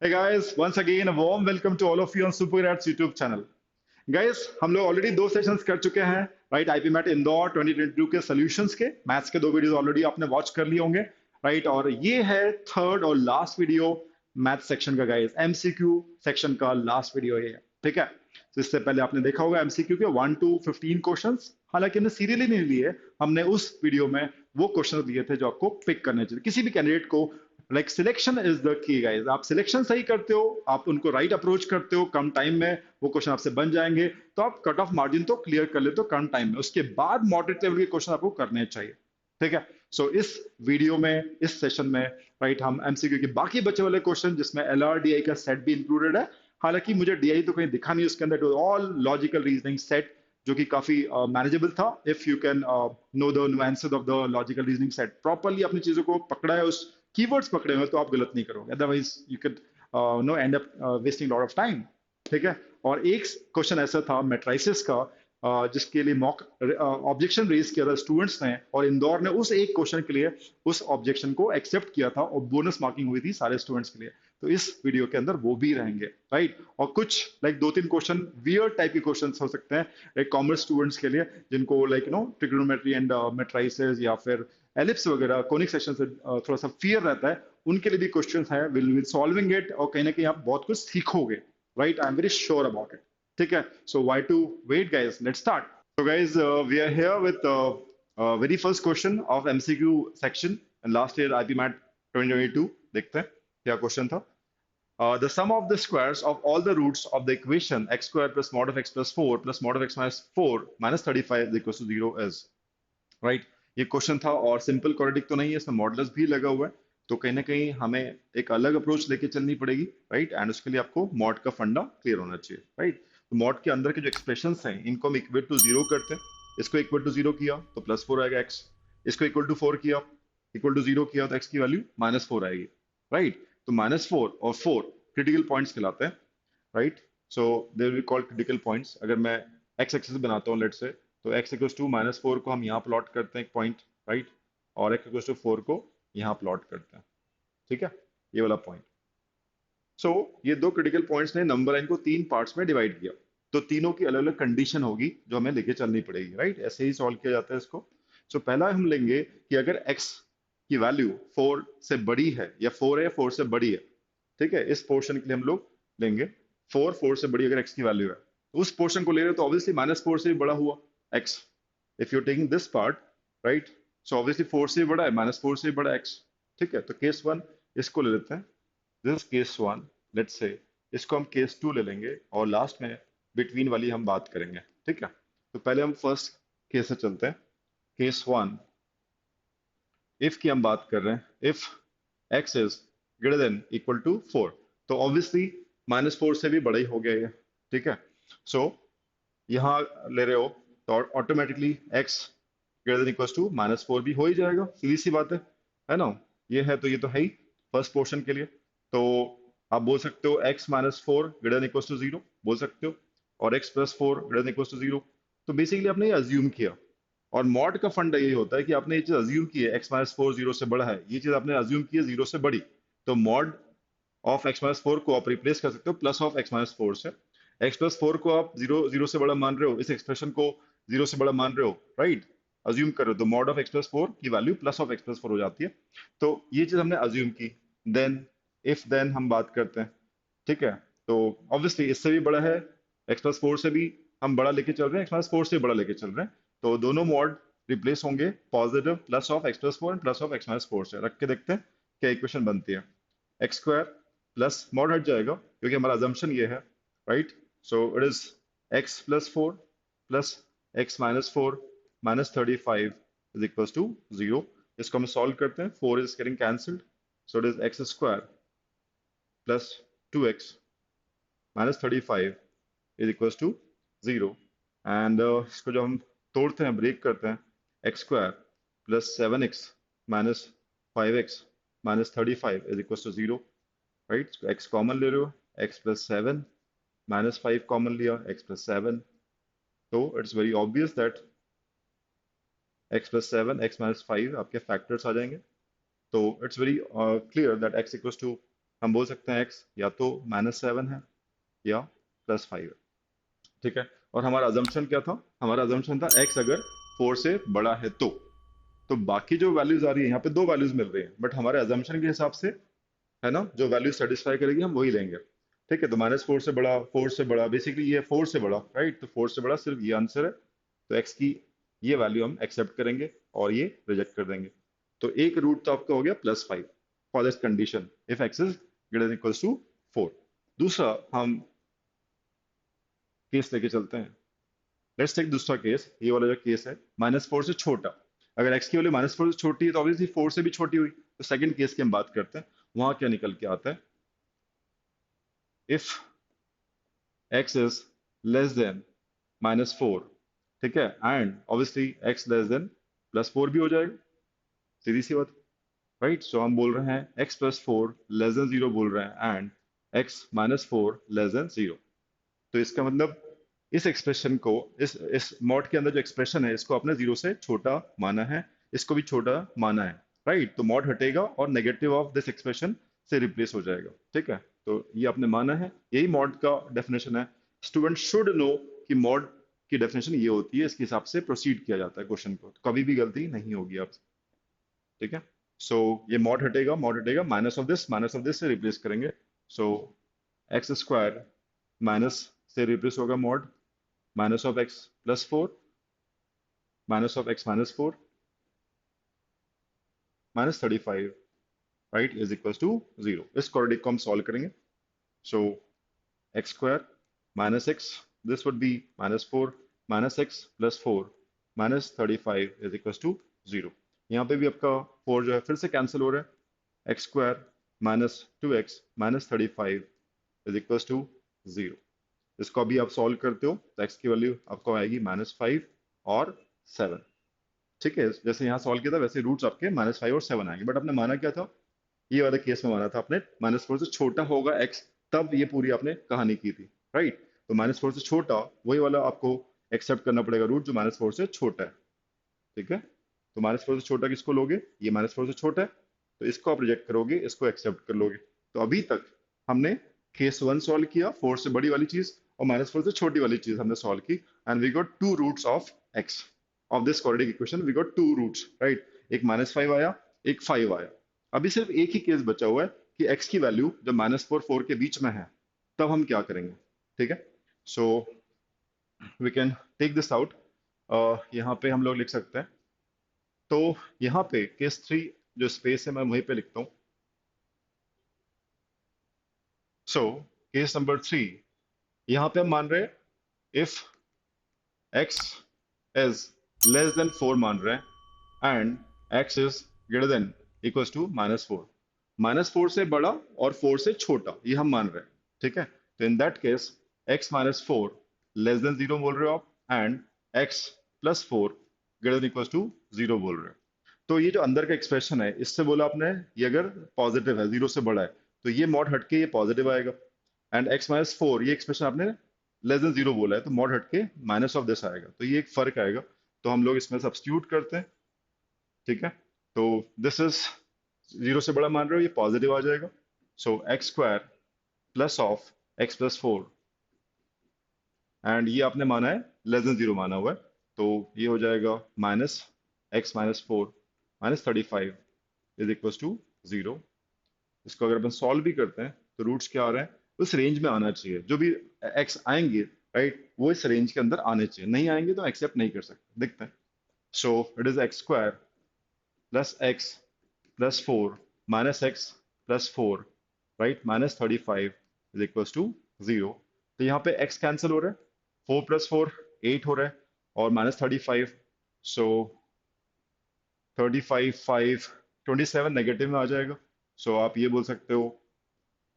Hey guys, once again a warm welcome to all of you on Super Rats YouTube channel. Guys हम लोग already दो sessions कर चुके हैं right IP mat Indore 2022 के solutions के मैथ्स के दो वीडियोस ऑलरेडी आपने वॉच कर लिए होंगे राइट। और ये है थर्ड और लास्ट वीडियो मैथ सेक्शन का गाइस, एमसीक्यू सेक्शन का लास्ट वीडियो ये है, ठीक है। तो इससे पहले आपने देखा होगा एमसीक्यू के 1 to 15 क्वेश्चंस, हालांकि हमने सीरियली नहीं लिए, हमने उस वीडियो में वो क्वेश्चंस लिए थे जो आपको पिक करने चाहिए किसी भी कैंडिडेट को। Like selection is the key guys, आप सिलेक्शन सही करते हो, आप उनको राइट अप्रोच करते हो, कम टाइम में वो क्वेश्चन आपसे बन जाएंगे, तो आप कट ऑफ मार्जिन तो क्लियर कर लेते हो कम टाइम में। उसके बाद मॉडरेट लेवल के क्वेश्चन आपको करने चाहिए, ठीक है। सो इस वीडियो में, इस सेशन में राइट हम एमसीक्यू के बाकी बचे वाले क्वेश्चन जिसमें एलआरडीआई का सेट भी इंक्लूडेड है, हालांकि मुझे डीआई तो कहीं दिखा नहीं उसके अंदर, ऑल लॉजिकल रीजनिंग सेट जो कि काफी मैनेजेबल था if you can know the nuances of the logical reasoning set, properly अपनी चीजों को पकड़ा है, उस कीवर्ड्स पकड़े हुए तो आप गलत नहीं करोगे, otherwise you can know end up wasting lot of time, ठीक है। और एक क्वेश्चन ऐसा था मैट्राइसिस का जिसके लिए मॉक ऑब्जेक्शन रेज किया था स्टूडेंट्स ने, और इंदौर ने उस एक क्वेश्चन के लिए उस ऑब्जेक्शन को एक्सेप्ट किया था और बोनस मार्किंग हुई थी सारे स्टूडेंट्स के लिए। तो इस वीडियो के अंदर वो भी रहेंगे राइट। और कुछ लाइक दो तीन क्वेश्चन वियर टाइप के क्वेश्चन हो सकते हैं लाइक कॉमर्स स्टूडेंट्स के लिए, जिनको लाइक ट्रिग्नोमेट्री एंड मेट्राइसिस या फिर एलिप्स वगैरह कोनिक सेक्शन से थोड़ा सा फियर रहता है, उनके लिए भी क्वेश्चन है, विल बी सॉल्विंग इट, और कहीं ना कहीं आप बहुत कुछ सीखोगे right. I am very sure about it, ठीक है। So why to wait guys, let's start. So guys, we are here with very first question of MCQ section and last year IPMAT 2022. देखते हैं क्या क्वेश्चन था। The sum of the squares of all the roots of the equation x square plus mod of x plus 4 plus mod of x minus 4 minus 35 is equal to 0 is right। ये question था और simple quadratic तो नहीं है, इसमें modulus भी लगा हुआ है, तो कहीं ना कहीं हमें एक अलग अप्रोच लेके चलनी पड़ेगी राइट। एंड उसके लिए आपको मॉड का फंडा क्लियर होना चाहिए राइट। तो मॉड के अंदर के जो एक्सप्रेशंस हैं इनको हम इक्वल टू जीरो करते हैं, इसको इक्वल टू जीरो किया तो प्लस फोर आएगा एक्स, इसको इक्वल टू फोर किया, इक्वल टू जीरो किया तो एक्स की वैल्यू माइनस फोर आएगी राइट। तो माइनस फोर और फोर क्रिटिकल पॉइंट्स कहलाते हैं right. So they will called critical points. अगर मैं एक्स एक्सिस बनाता हूँ लेट से, तो x equals to minus four को हम यहाँ प्लॉट करते हैं एक पॉइंट राइट, और x इक्वल्स टू फोर को यहाँ प्लॉट करते हैं, ठीक है, ये वाला पॉइंट। सो ये दो क्रिटिकल पॉइंट्स ने नंबर लाइन को तीन पार्ट्स में डिवाइड किया, तो तीनों की अलग अलग कंडीशन होगी जो हमें लेके चलनी पड़ेगी राइट। ऐसे ही सॉल्व किया जाता है इसको। सो पहला हम लेंगे कि अगर x की वैल्यू फोर से बड़ी है, या फोर है फोर से बड़ी है, ठीक है, इस पोर्शन के लिए हम लोग लेंगे फोर, फोर से बड़ी अगर x की वैल्यू है तो उस पोर्शन को ले रहे हो तो ऑब्वियसली माइनस फोर से भी बड़ा हुआ x, if you taking this part right. So obviously four से भी बड़ा है, माइनस फोर से भी बड़ा x, ठीक है। तो केस वन इसको ले लेते हैं, this case one, let's say इसको हम केस टू ले लेंगे, और लास्ट में बिटवीन वाली हम बात करेंगे, ठीक है। तो पहले हम फर्स्ट केस से चलते हैं, केस वन। इफ की हम बात कर रहे हैं, if x is greater than equal to four, तो ऑब्वियसली माइनस फोर से भी बड़ा ही हो गया ये, ठीक है। सो यहाँ ले रहे हो तो automatically x greater than equal to minus four भी हो ही जाएगा, सीधी सी बात है ना। ये है तो ये तो है ही फर्स्ट पोर्शन के लिए। तो आप बोल सकते हो x minus four greater than equal to zero बोल सकते हो, और x plus four greater than equal to zero. तो बेसिकली आपने ये अज्यूम किया, और मॉड का फंडा यही होता है कि आपने ये चीज अज्यूम की है x माइनस फोर जीरो से बड़ा है, ये चीज आपने अज्यूम की है जीरो से बड़ी, तो mod of x minus four को आप रिप्लेस कर सकते हो plus of x minus four से। x प्लस फोर को आप जीरो जीरो से बड़ा मान रहे हो, इस एक्सप्रेशन को जीरो से बड़ा मान रहे हो राइट, अज्यूम कर रहे हो, तो mod of x plus four की value plus of x plus four हो जाती है। तो ये चीज हमने अज्यूम की। देन इफ देन हम बात करते हैं, ठीक है। तो ऑब्वियसली इससे भी बड़ा है, x प्लस फोर से भी हम बड़ा लेके चल रहे हैं, x माइनस फोर से बड़ा लेके चल रहे हैं, तो दोनों मॉड रिप्लेस होंगे positive plus of x plus four and plus of x minus four से। रख के देखते हैं क्या इक्वेशन बनती है। एक्स स्क्वायर प्लस मॉड हट जाएगा क्योंकि हमारा अजम्पशन ये है right. So it is x plus four plus x minus four minus thirty five is equal to zero. इसको हम सॉल्व करते हैं, four is getting cancelled, so it is x square plus two x minus thirty five is equal to zero. And इसको जब हम तोड़ते हैं, break करते हैं, x square plus seven x minus five x minus thirty five is equal to zero right. X common ले रहे हो, x plus seven minus five common लिया, एक्स प्लस सेवन, तो it's very obvious that x plus seven x minus five आपके factors आ जाएंगे। तो it's very clear that x equals to हम बोल सकते हैं x या तो -7 है या +5 है, ठीक है। और हमारा अजम्पशन क्या था? हमारा अजम्पशन था x अगर 4 से बड़ा है तो बाकी जो वैल्यूज आ रही है यहाँ पे दो वैल्यूज मिल रही है, बट हमारे अजम्पशन के हिसाब से, है ना, जो वैल्यू सेटिस्फाई करेगी हम वही लेंगे, ठीक है। तो -4 से बड़ा, 4 से बड़ा, बेसिकली ये 4 से बड़ा, राइट, तो 4 से बड़ा सिर्फ ये आंसर है। तो x की ये वैल्यू हम एक्सेप्ट करेंगे और ये रिजेक्ट कर देंगे। तो एक रूट तो आपका हो गया +5 for this condition if x is greater than equals to 4। दूसरा हम केस लेके चलते हैं। लेट्स टेक दूसरा केस, ये वाला जो केस है -4 से छोटा। अगर x की वैल्यू -4 से छोटी है तो ऑब्वियसली 4 से भी छोटी हुई। तो सेकंड केस की हम बात करते हैं, वहां क्या निकल के आता है। If x is less than -4, ठीक है, and obviously x less than +4 भी हो जाएगा, सीधी सी बात, राइट। सो हम बोल रहे हैं x +4 लेस देन 0 बोल रहे हैं, एंड x -4 लेस देन 0। तो इसका मतलब इस एक्सप्रेशन को, इस मॉड के अंदर जो एक्सप्रेशन है इसको आपने 0 से छोटा माना है, इसको भी छोटा माना है, राइट। तो मॉड हटेगा और नेगेटिव ऑफ दिस एक्सप्रेशन से रिप्लेस हो जाएगा, ठीक है। तो ये आपने माना है, यही मॉड का डेफिनेशन है। स्टूडेंट शुड नो कि मॉड की डेफिनेशन ये होती है, इसके हिसाब से प्रोसीड किया जाता है क्वेश्चन को, तो कभी भी गलती नहीं होगी आपसे, ठीक है। सो ये मॉड हटेगा, माइनस ऑफ दिस से रिप्लेस करेंगे। सो एक्स स्क्वायर माइनस से रिप्लेस होगा mod minus of x +4 minus of x -4 -35, right, is equal to 0। इस क्वाड्रेटिक को हम सॉल्व करेंगे। So x square minus x, this would be -4 minus x +4 -35 is equal to 0। यहाँ पे भी आपका 4 जो है फिर से कैंसिल हो रहा है। X square -2x -35 is equal to 0। इसको अभी आप सॉल्व करते हो तो x की वैल्यू आपको आएगी -5 और 7, ठीक है। जैसे यहाँ सॉल्व किया था वैसे रूट्स आपके -5 और 7 आएंगे, बट आपने माना क्या था? ये वाले केस में माना था आपने -4 से छोटा होगा x, तब ये पूरी आपने कहानी की थी, राइट। तो -4 से छोटा, वही वाला आपको एक्सेप्ट करना पड़ेगा रूट जो -4 से छोटा है, ठीक है। तो -4 से छोटा किसको लोगे? ये -4 से छोटा है, तो इसको आप रिजेक्ट करोगे, इसको एक्सेप्ट कर लोगे। तो अभी तक हमने केस 1 सॉल्व किया, 4 से बड़ी वाली चीज, और -4 से छोटी वाली चीज हमने सॉल्व की, and we got two roots of x of this quadratic equation. We got two roots, right. एक -5 आया, एक 5 आया। अभी सिर्फ एक ही केस बचा हुआ है कि x की वैल्यू जब -4 4 के बीच में है, तब हम क्या करेंगे, ठीक है। So we can take this out. यहाँ पे हम लोग लिख सकते हैं, तो यहाँ पे केस 3 जो स्पेस है मैं वहीं पे लिखता हूँ। सो केस नंबर 3, यहाँ पे हम मान रहे हैं if x is less than 4 मान रहे हैं, and x is greater than equals to -4, -4 से बड़ा और 4 से छोटा, ये हम मान रहे हैं, ठीक है। तो in that case x -4 less than 0 बोल रहे हो आप, and x +4 greater than equals to 0 बोल रहे हो। तो ये जो अंदर का एक्सप्रेशन है, इससे बोला आपने, ये अगर पॉजिटिव है, 0 से बड़ा है, तो ये मॉड हटके ये पॉजिटिव आएगा। एंड x -4, ये एक्सप्रेशन आपने लेस देन 0 बोला है, तो मॉड हटके माइनस ऑफ दिस आएगा, तो ये एक फर्क आएगा। तो हम लोग इसमें सब्स्टिट्यूट करते हैं, ठीक है। तो दिस इज 0 से बड़ा मान रहे हो, ये पॉजिटिव आ जाएगा। So x square plus of x +4, and ये आपने माना है लेस देन 0 माना हुआ है, तो ये हो जाएगा -x -4 -35 इज इक्वल टू 0। इसको अगर अपन सॉल्व भी करते हैं तो रूट्स क्या आ रहे हैं, उस रेंज में आना चाहिए, जो भी x आएंगे, राइट, वो इस रेंज के अंदर आने चाहिए, नहीं आएंगे तो एक्सेप्ट नहीं कर सकते, देखते हैं। So it is x square plus x +4 -x +4, right, -35 is equal to 0। तो यहाँ पे x कैंसिल हो रहा है, 4 + 4 8 हो रहा है, और -35, सो 35 5 27 नेगेटिव में आ जाएगा। सो आप ये बोल सकते हो,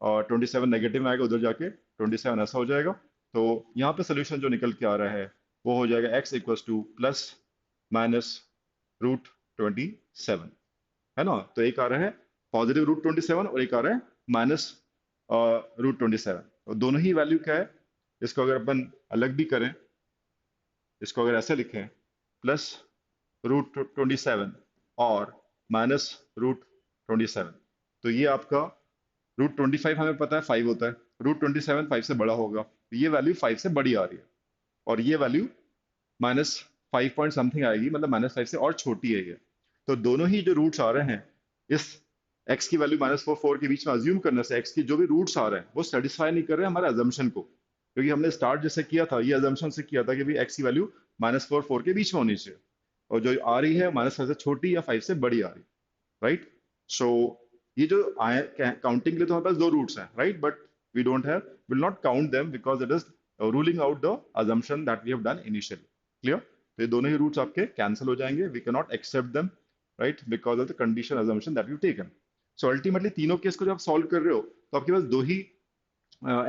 और 27 नेगेटिव में आएगा, उधर जाके 27 ऐसा हो जाएगा। तो यहाँ पे सोल्यूशन जो निकल के आ रहा है वो हो जाएगा x equals two plus minus √27, है ना। तो एक आ रहा है पॉजिटिव √27 और एक आ रहा है माइनस √27, और दोनों ही वैल्यू क्या है? इसको अगर अपन अलग भी करें, इसको अगर ऐसे लिखें, +√27 और -√27, तो ये आपका √25 हमें पता है 5 होता है, √27 5 से बड़ा होगा, तो ये वैल्यू 5 से बड़ी आ रही है, और ये वैल्यू -5 पॉइंट समथिंग आएगी, मतलब -5 से और छोटी है ये। तो दोनों ही जो रूट्स आ रहे हैं इस x की वैल्यू -4 के बीच में अज्यूम करने से x की जो भी रूट्स आ रहे हैं वो सेटिस्फाई नहीं कर रहे हैं हमारे अजम्पशन को, क्योंकि हमने स्टार्ट जैसे किया था ये अजम्पशन से किया था कि भाई x की वैल्यू -4 के बीच में होनी चाहिए, और जो आ रही है -5 से छोटी या 5 से बड़ी आ रही है, राइट। सो ये जो काउंटिंग के लिए तो हमारे पास दो रूट्स हैं, right, but we don't have, will not count them because it is ruling out the assumption that we have done initially. Clear? तो ये दोनों ही रूट्स आपके कैंसिल हो जाएंगे, we can not accept them, right, because of the condition assumption that you've taken. So ultimately तीनों case को जब आप सॉल्व कर रहे हो तो आपके पास दो ही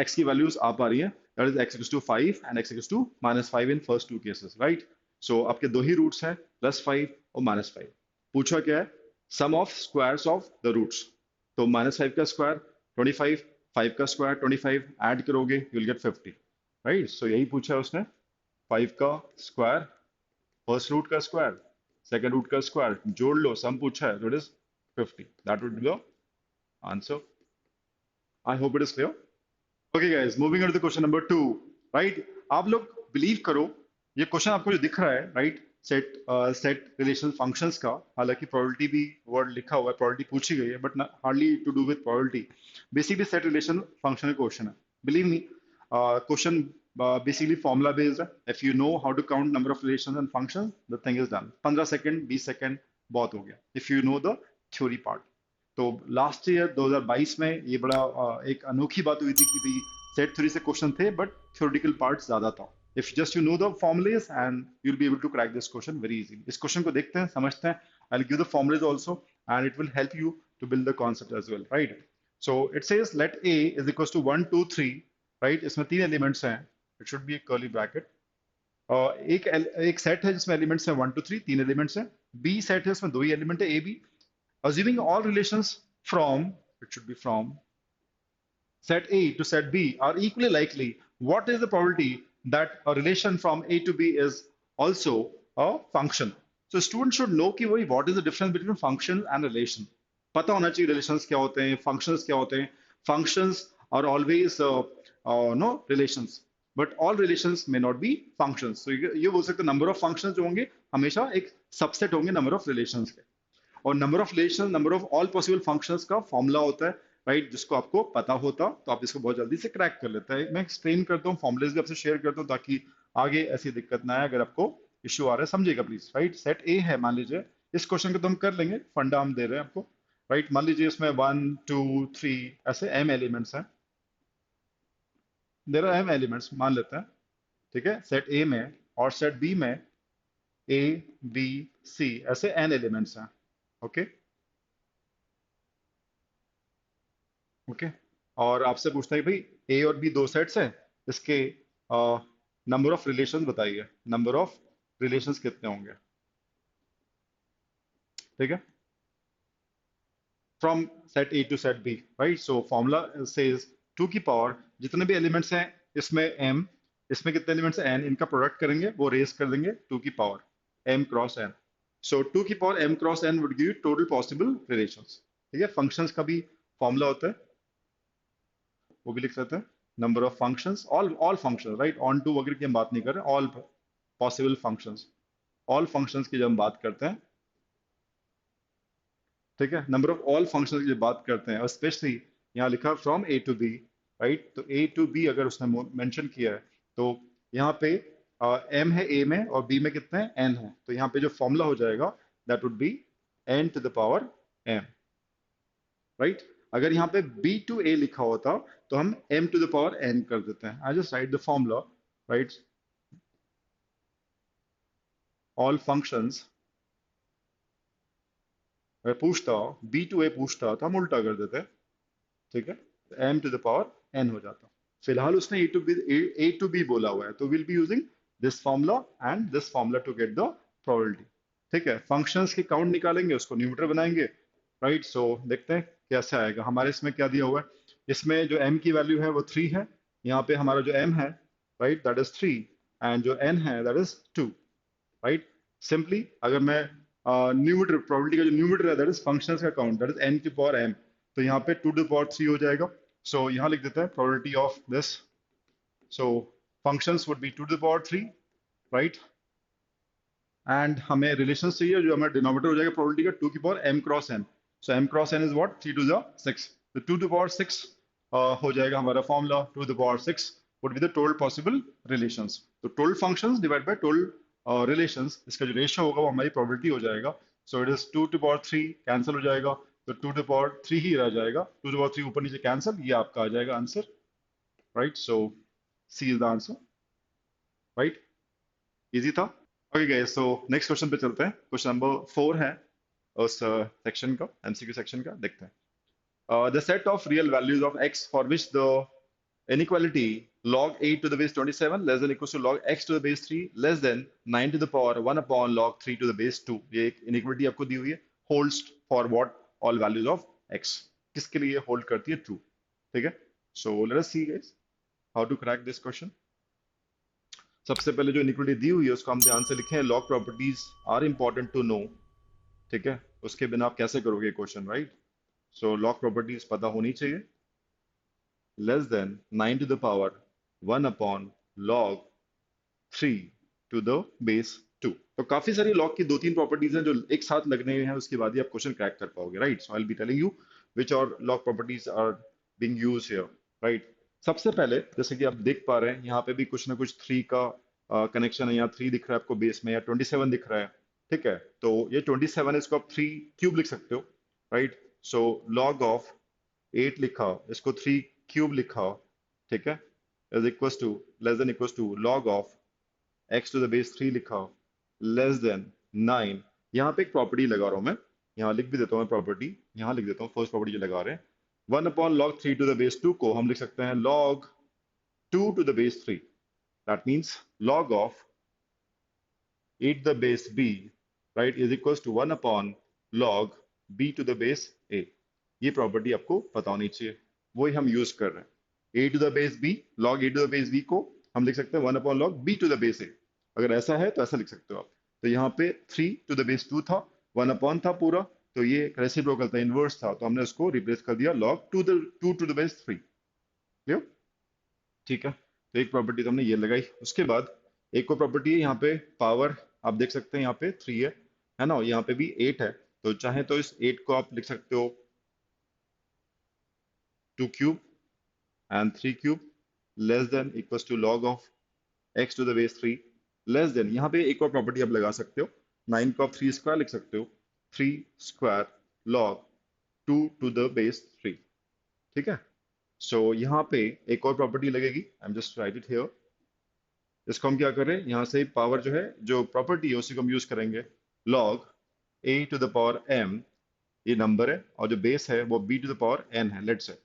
x की वैल्यूज आ पा रही हैं, that is x equals to 5 and x equals to -5 in first two cases, right. So आपके दो ही रूट्स हैं, +5 और -5। पूछा क्या है? Sum of squares of the roots, तो -5 का स्क्वायर 25, 5 का स्क्वायर 25, ऐड करोगे you will get 50, right. So यही पूछा है उसने, 5 का स्क्वायर, फर्स्ट रूट का स्क्वायर, सेकंड रूट का स्क्वायर, जोड़ लो, सम पूछा है, that is 50, that would be the answer. I hope it is clear. Okay guys, moving on to question number 2, right. आप लोग बिलीव करो, ये क्वेश्चन आपको जो दिख रहा है, right, set set relation functions का, हालांकि प्रोबेबिलिटी भी वर्ड लिखा हुआ है, प्रोबेबिलिटी पूछी गई है, but hardly to do with probability, basically set relation function का क्वेश्चन है। Believe me, question basically formula based है। If you know how to count number of relations and functions, the thing is done. 15 second 20 second बहुत हो गया if you know the theory part. तो last year 2022 में ये बड़ा एक अनोखी बात हुई थी कि भाई सेट थ्योरी से क्वेश्चन थे बट थ्योरेटिकल पार्ट ज्यादा था। If just you know the formulas and you will be able to crack this question very easily. इस क्वेश्चन को देखते हैं, समझते हैं। I will give the formulas also and it will help you to build the concept as well, right. So it says let a is equal to 1 2 3, right. इसमें तीन elements हैं, it should be A curly bracket. एक set है जिसमें elements हैं 1 2 3, तीन elements हैं। B set है, उसमें दो ही एलिमेंट है, A B. Assuming all relations from, it should be from set A to set B are equally likely, what is the probability that a relation from A to B is also a function? So students should know कि वही what is the difference between function and relation. पता होना चाहिए relations क्या होते हैं, functions क्या होते हैं। Functions are always no relations, but all relations may not be functions. So ये बोल सकते हैं number of functions जो होंगे हमेशा एक subset होंगे number of relations के। और number of relation, number of all possible functions का फॉर्मूला होता है, राइट, जिसको आपको पता होता तो आप इसको बहुत जल्दी से क्रैक कर लेते हैं। मैं एक्सप्लेन करता हूँ, फॉर्मुलेस भी आपसे शेयर करता हूँ ताकि आगे ऐसी दिक्कत ना आए। अगर आपको इश्यू आ रहा है समझिएगा प्लीज, राइट। सेट ए है, मान लीजिए इस क्वेश्चन को तो हम कर लेंगे, फंडा हम दे रहे हैं आपको, राइट। मान लीजिए इसमें 1 2 3 ऐसे m एलिमेंट्स हैं, देयर आर m एलिमेंट्स मान लेते हैं, ठीक है, सेट ए में। और सेट बी में a b c ऐसे n एलिमेंट्स हैं, ओके ओके। और आपसे पूछता है भाई ए और बी दो सेट्स हैं, इसके नंबर ऑफ रिलेशंस बताइए, नंबर ऑफ रिलेशंस कितने होंगे, ठीक है, from set A to set B, right. So formula says 2 की पावर जितने भी एलिमेंट्स हैं इसमें m, इसमें कितने एलिमेंट्स हैं n, इनका प्रोडक्ट करेंगे, वो रेस कर देंगे 2 की पावर m क्रॉस n। सो 2 की power m cross n would give total possible relations, ठीक है। फंक्शंस का भी फॉर्मूला होता है, वो भी लिख सकते हैं, number of functions, all function, right. Onto वगैरह की हम बात नहीं कर रहे, all possible functions, all functions की जब हम बात करते हैं, ठीक है, नंबर ऑफ ऑल फंक्शंस की जब बात करते हैं, और स्पेशली यहाँ लिखा from A to B, right. तो ए टू बी अगर उसने मेंशन किया है तो यहाँ पे एम है ए में और बी में कितने हैं, एन है, तो यहाँ पे जो फॉर्मूला हो जाएगा that would be N to the power M, right. अगर यहाँ पे b टू a लिखा होता तो हम m to the power n कर देते हैं। I just write the formula, right, all functions. अगर पूछता b टू a पूछता तो हम उल्टा कर देते, ठीक है, m to the power n हो जाता। फिलहाल उसने a टू b बोला हुआ है, तो will be using this formula and this formula to get the probability, ठीक है। फंक्शंस की काउंट निकालेंगे, उसको न्यूमरेटर बनाएंगे, राइट। सो देखते हैं कैसे आएगा। हमारे इसमें क्या दिया हुआ है, इसमें जो m की वैल्यू है वो 3 है, यहाँ पे हमारा जो m है, राइट, दैट इज 3, एंड जो n है दैट इज 2, राइट। सिंपली अगर मैं न्यूमरेटर, प्रोबेबिलिटी का जो न्यूमरेटर है दैट इज फंक्शंस का काउंट, दैट इज n की पावर m, तो यहाँ पे 2 to the power 3 हो जाएगा। सो यहाँ लिख देते हैं probability of this. So functions would be 2 to the power 3, right. And हमें रिलेशन चाहिए जो हमारा डिनोमिनेटर हो जाएगा प्रोबेबिलिटी का 2 की power m cross n। So m cross n is what, 3 to the 6। तो 2 to the power 6 हो जाएगा हमारा formula. 2 to the power 6 would be the total possible relations. तो total functions divide by total relations, इसका जो ratio होगा वो हमारी प्रोबेबिलिटी हो जाएगा। So it is 2 to the power 3 cancel हो जाएगा, तो 2 to the power 3 ही रह जाएगा। 2 to the power 3 ऊपर नीचे कैंसिल, ये आपका आ जाएगा answer, right. So C is the answer, right. Easy था। Okay guys, so next question पे चलते हैं। क्वेश्चन नंबर 4 है उस सेक्शन का, एमसीक्यू सेक्शन का। देखते हैं। The set of real values of x for which the inequality log 8 to the base 27 less than equals to log x to the base 3 less than 9 to the power 1 upon log 3 to the base 2, ये एक inequality आपको दी हुई है। holds for what all values of x, किसके लिए hold करती है? True, ठीक है। So let us see guys how to crack this question. सबसे पहले जो इनिक्वालिटी दी हुई है उसको हम ध्यान से लिखें। Log properties are important to know, ठीक है। उसके बिना आप कैसे करोगे question, right. So log properties पता होनी चाहिए। Less than 9 to the power 1 upon log 3 to the base 2। तो काफी सारी लॉग की दो तीन प्रॉपर्टीज हैं जो एक साथ लगने हैं, उसके बाद ही आप क्वेश्चन क्रैक कर पाओगे, right. So I will be telling you which all log properties are being used here, right. सबसे पहले जैसे कि आप देख पा रहे हैं यहाँ पे भी कुछ ना कुछ 3 का कनेक्शन है। यहाँ 3 दिख रहा है आपको बेस में, या 27 दिख रहा है, ठीक है। तो ये 27 इसको आप 3 क्यूब लिख सकते हो, राइट। सो लॉग ऑफ 8 लिखा, इसको 3 क्यूब लिखा, ठीक है, is equal to less than equal to log of x to the base 3 लिखा लेस देन 9। यहाँ पे एक प्रॉपर्टी लगा रहा हूं मैं, यहाँ लिख भी देता हूँ प्रॉपर्टी, यहाँ लिख देता हूँ फर्स्ट प्रॉपर्टी जो लगा रहे हैं। 1 upon log 3 to the base 2 को हम लिख सकते हैं log 2 to the base 3। That means log of 8 the base b, right, is equal to 1 upon log b to the base a। ये प्रॉपर्टी आपको पता होनी चाहिए, वही हम यूज कर रहे हैं। a to the base b, log a to the base b को हम लिख सकते हैं 1 upon log b to the base a। अगर ऐसा है तो ऐसा लिख सकते हो आप। तो यहाँ पे 3 टू द बेस 2 था, 1 अपॉन था पूरा, तो ये रेसिप्रोकल था, इनवर्स था, तो हमने उसको रिप्लेस कर दिया log 2 to the base 3। Clear, ठीक है। तो एक प्रॉपर्टी तो हमने ये लगाई। उसके बाद एक और प्रॉपर्टी है यहाँ पे, पावर आप देख सकते हैं यहाँ पे 3 है ना, यहाँ पे भी 8 है। तो चाहे तो इस 8 को आप लिख सकते हो 2 cube and 3 cube less than equals to log of x to the base 3 less than, यहाँ पे एक और प्रॉपर्टी आप लगा सकते हो, 9 को आप 3 स्क्वायर लिख सकते हो, 3 square log 2 to the base 3, ठीक है। सो यहाँ पे एक और प्रॉपर्टी लगेगी, आई am just right it here. इसको हम क्या कर रहे हैं, यहाँ से पावर जो है, जो प्रॉपर्टी है उसी को हम यूज करेंगे। log a to the power m, ये नंबर है, और जो बेस है वो b to the power n है। लेट्स से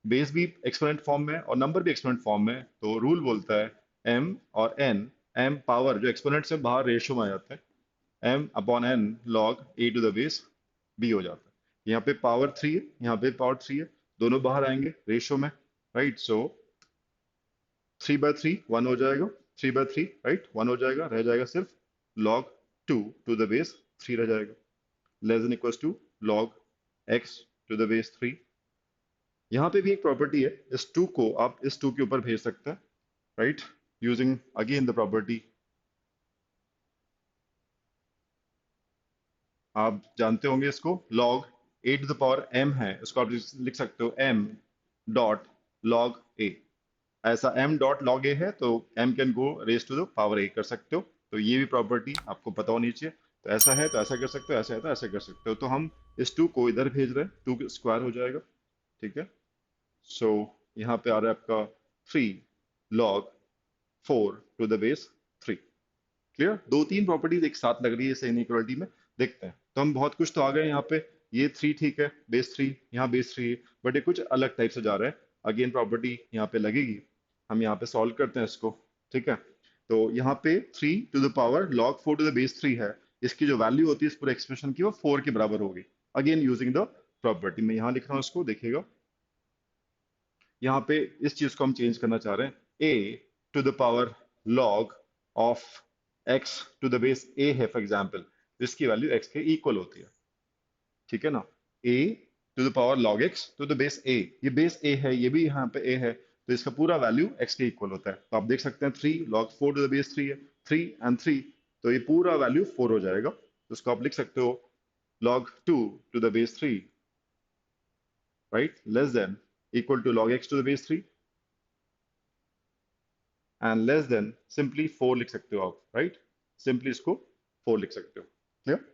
बेस भी एक्सपोनेंट फॉर्म में और नंबर भी एक्सपोनेंट फॉर्म में, तो रूल बोलता है m और n, m पावर जो एक्सपोनेंट से बाहर रेशियो में आ जाता है, m upon n log a to the base b हो जाता है। यहाँ पे पावर 3 है, यहाँ पे पावर 3 है, दोनों बाहर आएंगे रेशियो में, राइट। सो 3/3 1 हो जाएगा, 3/3 राइट 1 हो जाएगा, रह जाएगा सिर्फ log 2 टू द बेस 3 रह जाएगा, less than equals to log x to the base 3। यहाँ पे भी एक प्रॉपर्टी है, इस 2 को आप इस 2 के ऊपर भेज सकते हैं, right, using again the property. आप जानते होंगे इसको, log a to the power m है, इसको आप लिख सकते हो m डॉट log a। ऐसा m डॉट log a है तो m can go raise to the power a कर सकते हो। तो ये भी प्रॉपर्टी आपको पता होनी चाहिए। तो ऐसा है तो ऐसा कर सकते हो, ऐसा है तो ऐसा कर सकते हो। तो हम इस 2 को इधर भेज रहे हैं, 2 स्क्वायर हो जाएगा, ठीक है। सो यहाँ पे आ रहा है आपका 3 log 4 to the base 3। Clear, दो तीन प्रॉपर्टीज एक साथ लग रही है इस इनइक्वालिटी में। देखते हैं, तो हम बहुत कुछ तो आ गए यहाँ पे। ये 3 ठीक है, बेस 3, यहाँ बेस 3 है, बट ये कुछ अलग टाइप से जा रहा है। अगेन प्रॉपर्टी यहाँ पे लगेगी, हम यहाँ पे सॉल्व करते हैं इसको, ठीक है। तो यहाँ पे 3 to the power log 4 to the base 3 है, इसकी जो वैल्यू होती है इस पूरे एक्सप्रेशन की वो 4 के बराबर होगी। अगेन यूजिंग द प्रॉपर्टी, मैं यहाँ लिख रहा हूँ इसको, देखिएगा यहाँ पे इस चीज को हम चेंज करना चाह रहे हैं। a to the power log of x to the base a है फॉर एग्जाम्पल, इसकी वैल्यू x के इक्वल होती है, ठीक है ना। a to the power log x to the base a. ये बेस ए है, ये भी यहाँ पे ए है, तो इसका पूरा वैल्यू एक्स के इक्वल होता है। तो आप देख सकते हैं 3 लॉग 4 टू द बेस 3 है, 3 एंड 3, तो ये पूरा वैल्यू 4 हो जाएगा। तो इसको आप लिख सकते हो log 2 to the base 3, right, less than equal to log x to the base 3 and less than simply 4 लिख सकते हो आप, right, simply इसको 4 लिख सकते हो। क्लियर?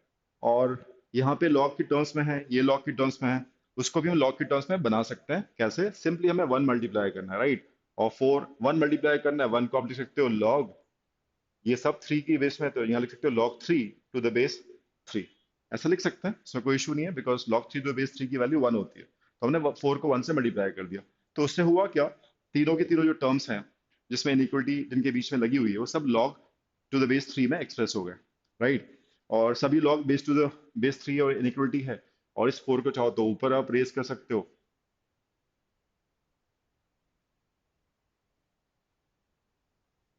और यहाँ पे log की टर्म्स में है, ये log की टर्म्स में है, उसको भी हम log की टर्म्स में बना सकते हैं। कैसे? सिंपली हमें 1 मल्टीप्लाई करना है, राइट, और 4 1 मल्टीप्लाई करना है, 1 को आप लिख सकते हो log, ये सब 3 की बेस में है, तो यहाँ लिख सकते हो log 3 टू द बेस 3, ऐसा लिख सकते हैं, इसमें कोई इशू नहीं है, because log 3 to the base 3 की वैल्यू 1 होती है। तो हमने 4 को 1 से मल्टीप्लाई कर दिया, तो उससे हुआ क्या, तीनों के तीनों जो टर्म्स हैं जिसमें इनइक्वलिटी जिनके बीच में लगी हुई है, वो सब log टू द बेस 3 में एक्सप्रेस हो गए, राइट। और सभी log base to the base 3 और इनइक्वलिटी है, और इस 4 को चाहो तो ऊपर आप रेज कर सकते हो,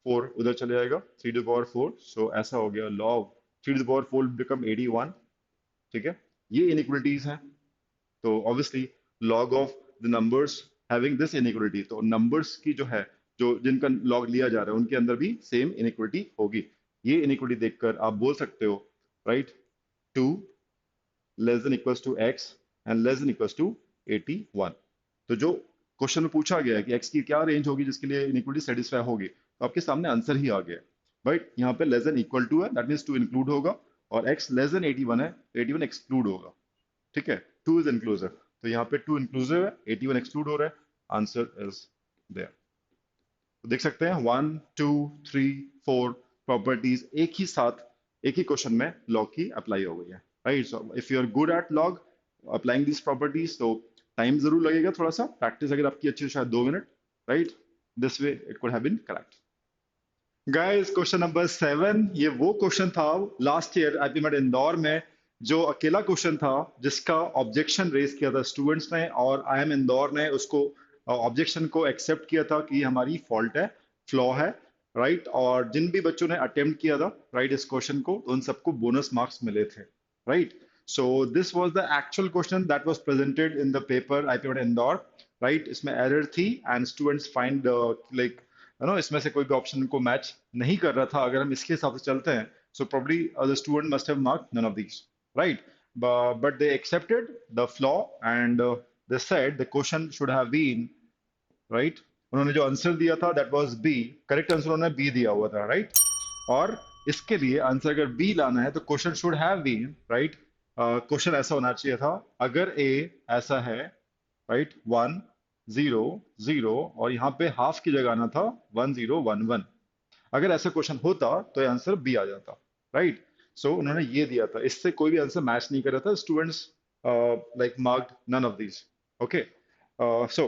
4 उधर चले जाएगा, 3 टू पावर 4, सो ऐसा हो गया log 3 टू पावर 4 बिकम 81। ठीक है, ये इनइक्वलिटीज हैं। तो obviously log of the numbers having this inequality, तो नंबर्स की जो है, जो जिनका log लिया जा रहा है उनके अंदर भी सेम इनइक्वलिटी होगी। ये इनइक्वलिटी देखकर आप बोल सकते हो, right, 2 less than equals to x and less than equals to 81। तो जो क्वेश्चन में पूछा गया है कि x की क्या रेंज होगी जिसके लिए इनइक्वलिटी सेटिस्फाई होगी, तो आपके सामने आंसर ही आ गया, राइट। यहाँ पे लेस देन इक्वल टू है, दैट मीन्स 2 इंक्लूड होगा, और x लेस देन 81 है, 81 एक्सक्लूड होगा। ठीक है, 2 इज इंक्लूसिव, तो यहाँ पे 2 इंक्लूसिव है, 81 एक्सक्लूड हो रहा है, आंसर इज देयर। तो देख सकते हैं 1 2 3 4 प्रॉपर्टीज एक ही साथ एक ही क्वेश्चन में लॉग की अप्लाई हो गई है, right. So if you are good at log applying this properties, तो टाइम जरूर लगेगा, थोड़ा सा प्रैक्टिस अगर आपकी अच्छी है, शायद 2 minute, right. This way it could have been correct. Guys, question number 7, ये वो क्वेश्चन था लास्ट ईयर आईपीमेट इंदौर में, जो अकेला क्वेश्चन था जिसका ऑब्जेक्शन रेज किया था स्टूडेंट्स ने, और आई एम इंदौर ने उसको ऑब्जेक्शन को एक्सेप्ट किया था कि हमारी फॉल्ट है, फ्लॉ है, राइट। और जिन भी बच्चों ने अटेम्प्ट किया था, राइट, इस क्वेश्चन को, तो उन सबको बोनस मार्क्स मिले थे, right. So this was the actual question that was presented in the paper IPMAT Indore, right. इसमें एरर थी एंड स्टूडेंट्स फाइंड लाइक इसमें से कोई भी ऑप्शन को मैच नहीं कर रहा था। अगर हम इसके हिसाब से चलते हैं, so probably the student must have marked none of these, right, but they accepted the flaw and they said the question should have been, right. उन्होंने जो आंसर दिया था that was B, correct answer उन्होंने B दिया हुआ था, right. और इसके लिए आंसर अगर बी लाना है तो question should have been, right, question ऐसा होना चाहिए था, अगर ए ऐसा है, राइट, 1 0 0, और यहाँ पे हाफ की जगह आना था 1 0 1 1। अगर ऐसा क्वेश्चन होता तो ये आंसर बी आ जाता, राइट। सो उन्होंने ये दिया था, इससे कोई भी आंसर मैच नहीं कर रहा था, students like marked none of these. Okay, so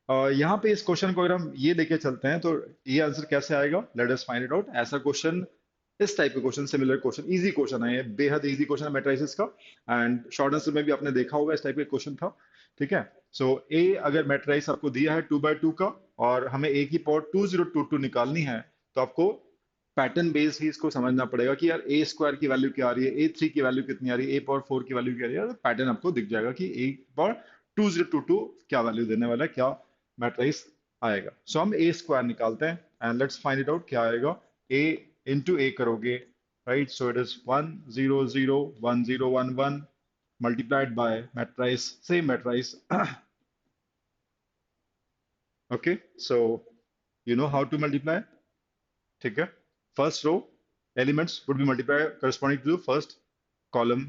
यहाँ पे इस क्वेश्चन को अगर हम ये लेके चलते हैं, तो ये आंसर कैसे आएगा, let us find it out. ऐसा क्वेश्चन, इस टाइप के question, similar question, easy question है ये, बेहद इजी क्वेश्चन है मैट्रिसेस का, एंड शॉर्ट आंसर में भी आपने देखा होगा इस टाइप का क्वेश्चन था। ठीक है, सो ए अगर मैट्रिक्स आपको दिया है 2 by 2 का, और हमें ए की पावर 2022 निकालनी है, तो आपको पैटर्न बेस्ड ही इसको समझना पड़ेगा कि यार ए स्क्वायर की वैल्यू क्या आ रही है, ए 3 की वैल्यू कितनी आ रही है, ए पावर 4 की वैल्यू क्या आ रही है, पैटर्न आपको दिख जाएगा कि ए पावर 2022 क्या वैल्यू देने वाला है, क्या मैट्रिक्स आएगा। सो हम ए स्क्वायर निकालते हैं and let's find it out क्या आएगा। ए इंटू ए करोगे, right, so it is 1 0 0 1 0 1 1 multiplied by matrice, same matrice. Okay, so you know how to multiply. ठीक है, first row elements would be multiplied corresponding to the first column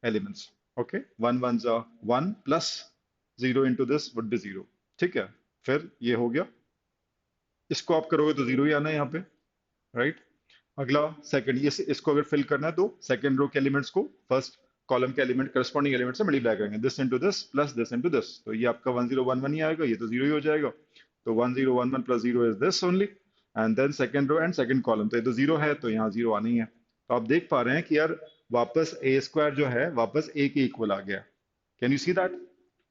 elements. Okay, 1 1s are 1 plus 0 into this would be 0. ठीक है, फिर ये हो गया, इसको आप करोगे तो 0 ही आना है यहाँ पे, राइट। अगला सेकंड, ये इसको अगर फिल करना है तो सेकंड रो के एलिमेंट्स को फर्स्ट कॉलम के एलिमेंट करस्पॉन्डिंग एलिमेंट से मल्टीप्लाई करेंगे, this into this plus this into this, तो ये आपका 1 0 1 1 ही आएगा, ये तो 0 ही हो जाएगा। तो 1 0 1 1 plus 0 is this only, and then second row and second column, तो ये तो 0 है, तो यहाँ 0 आना ही है। तो आप देख पा रहे हैं कि यार वापस ए स्क्वायर जो है वापस ए के इक्वल आ गया। Can you see that?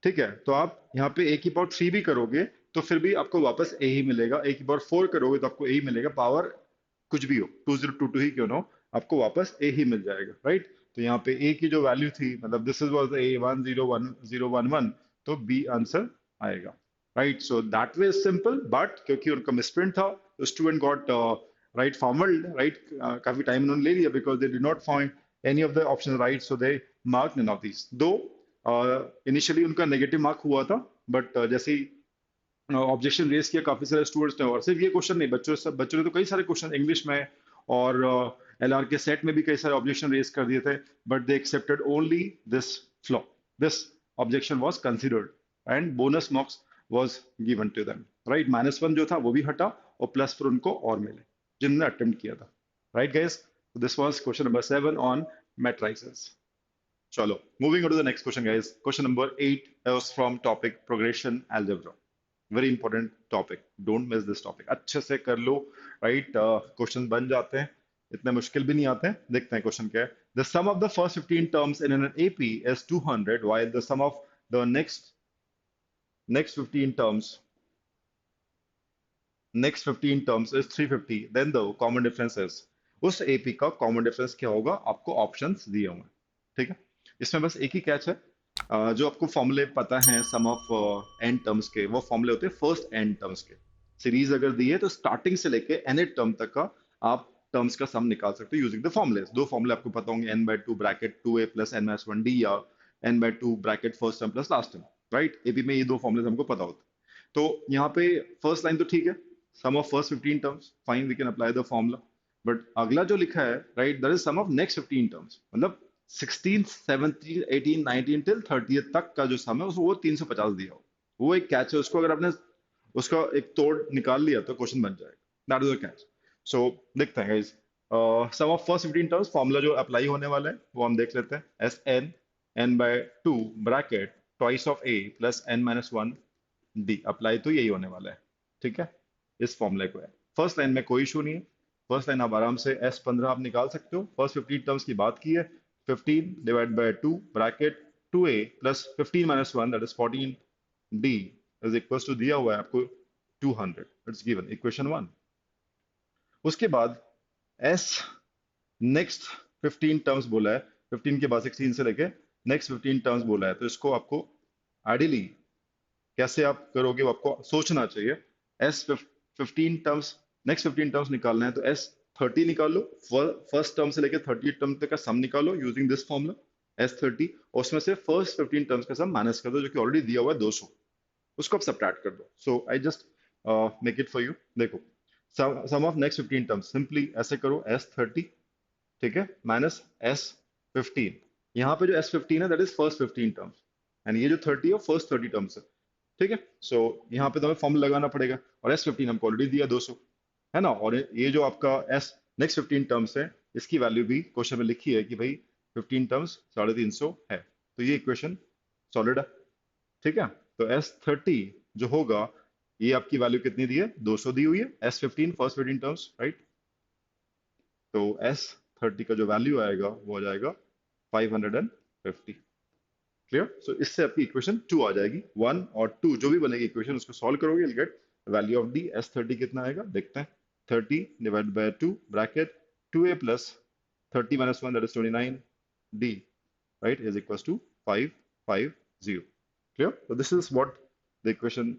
ठीक है, तो आप यहाँ पे ए की पावर 3 भी करोगे तो फिर भी आपको वापस ए ही मिलेगा, ए की पावर 4 करोगे तो आपको ए ही मिलेगा, पावर कुछ भी हो 2022 ही क्यों ना हो, आपको वापस ए ही मिल जाएगा, राइट। तो यहाँ पे ए की जो वैल्यू थी, मतलब दिस इज वाज ए 101011, तो बी आंसर आएगा, right? So that way simple, but क्योंकि उनका मिसप्रिंट था तो student got right formula, right? काफी टाइम उन्होंने ले लिया because they did not find any of the option right, so they mark none of these. Though initially उनका negative mark हुआ था, बट जैसे ही ऑब्जेक्शन रेज किया काफी सारे स्टूडेंट्स ने, और सिर्फ ये क्वेश्चन नहीं, बच्चों ने तो कई सारे क्वेश्चन इंग्लिश में और एलआर के सेट में भी कई सारे ऑब्जेक्शन रेज कर दिए थे, but they accepted only this flaw, this objection was considered and bonus marks was given to them, right? -1 जो था वो भी हटा और प्लस फिर उनको और मिले जिन्होंने अटेम्प्ट किया था, right guys? This was question number 7 on matrices. चलो, moving to the next question guys. Question number 8 was from topic progression algebra, very important topic, don't miss this topic, अच्छे से कर लो, राइट? क्वेश्चन बन जाते हैं, इतने मुश्किल भी नहीं आते हैं। देखते हैं क्वेश्चन क्या है। The sum of the first 15 terms in an AP is 200 while the sum of the next 15 terms next 15 terms is 350, then the common difference is, उस एपी का कॉमन डिफरेंस क्या होगा? आपको ऑप्शंस दिए होंगे, ठीक है? इसमें बस एक ही कैच है, जो आपको फॉर्मूले पता है सम ऑफ एन टर्म्स के, वो फॉर्मूले होते हैं फर्स्ट एन टर्म्स के। सीरीज अगर दी है तो स्टार्टिंग से लेके एन टर्म तक का आप टर्म्स का सम निकाल सकते हो यूजिंग द फॉर्मूलेस। दो फॉर्मूले आपको पता होंगे, n by two bracket 2a plus N minus 1 d, या n by two bracket first term plus last term, right? AP में ये दो फॉर्मूलेस हमको पता होते हैं। तो यहाँ पे फर्स्ट लाइन तो ठीक है, sum of first 15 terms, fine, we can apply the formula. But अगला जो लिखा है, right, that is sum of next 15 terms, मतलब 16, 17, 18, 19 टिल 30 तक का जो सम है वो 350 दिया हो। वो एक कैच है, उसको अगर आपने उसका एक तोड़ निकाल लिया तो क्वेश्चन बन जाएगा, that is a catch. So देखते हैं guys, sum of first 15 terms, formula जो अप्लाई होने वाला है वो हम देख लेते हैं। S N N by two bracket twice of A plus N minus one D, apply तो यही होने वाला है, ठीक है? इस फॉर्मूले को है, फर्स्ट लाइन में कोई इशू नहीं है, फर्स्ट लाइन आप आराम से S15 आप निकाल सकते हो। फर्स्ट 15 टर्म्स की बात की है, 15 divide by 2 bracket 2a plus 15 minus 1 that is 14 d is equal to, दिया हुआ है आपको 200, इट्स गिवन, इक्वेशन 1। उसके बाद S नेक्स्ट 15 टर्म्स बोला है, 15 के बाद 16 से लेके नेक्स्ट 15 टर्म्स बोला है, तो इसको आपको आइडियली कैसे आप करोगे वो आपको सोचना चाहिए। एस 15 टर्म्स, नेक्स्ट 15 टर्म्स निकालना है तो एस 30 निकाल लो, फर्स्ट टर्म से लेकर 30 टर्म तक का सम निकालो यूजिंग दिस फॉर्मूला एस 30, और उसमें से फर्स्ट 15 टर्म्स का सम माइनस कर दो जो कि ऑलरेडी दिया हुआ है 200, उसको आप सब्ट्रैक्ट कर दो। So I just make it for you. देखो, sum of next 15 terms simply ऐसे करो, एस 30, ठीक है, माइनस एस 15, यहाँ पे जो एस 15 है that is first 15 terms, and ये जो 30 है फर्स्ट 30 टर्म्स है, ठीक है? सो यहाँ पे तो हमें फॉर्मूला लगाना पड़ेगा, और एस 15 हमको ऑलरेडी दिया 200, है ना? और ये जो आपका एस नेक्स्ट 15 टर्म्स है, इसकी वैल्यू भी क्वेश्चन में लिखी है कि भाई 15 टर्म्स 350 है, तो ये इक्वेशन सॉलिड है, ठीक है? तो एस 30 जो होगा, ये आपकी वैल्यू कितनी दी है? 200 दी हुई है, एस 15 फर्स्ट 15 टर्म्स, राइट? तो एस 30 का जो वैल्यू आएगा वो आ जाएगा 550, क्लियर? सो इससे आपकी इक्वेशन 2 आ जाएगी, 1 और 2 जो भी बनेगी इक्वेशन उसको सॉल्व करोगे, you'll get value of d. S 30 कितना आएगा देखते हैं, 30 divide by 2 bracket 2a plus 30 minus 1 that is 29 d, right, is equals to 550, clear? तो this is what the equation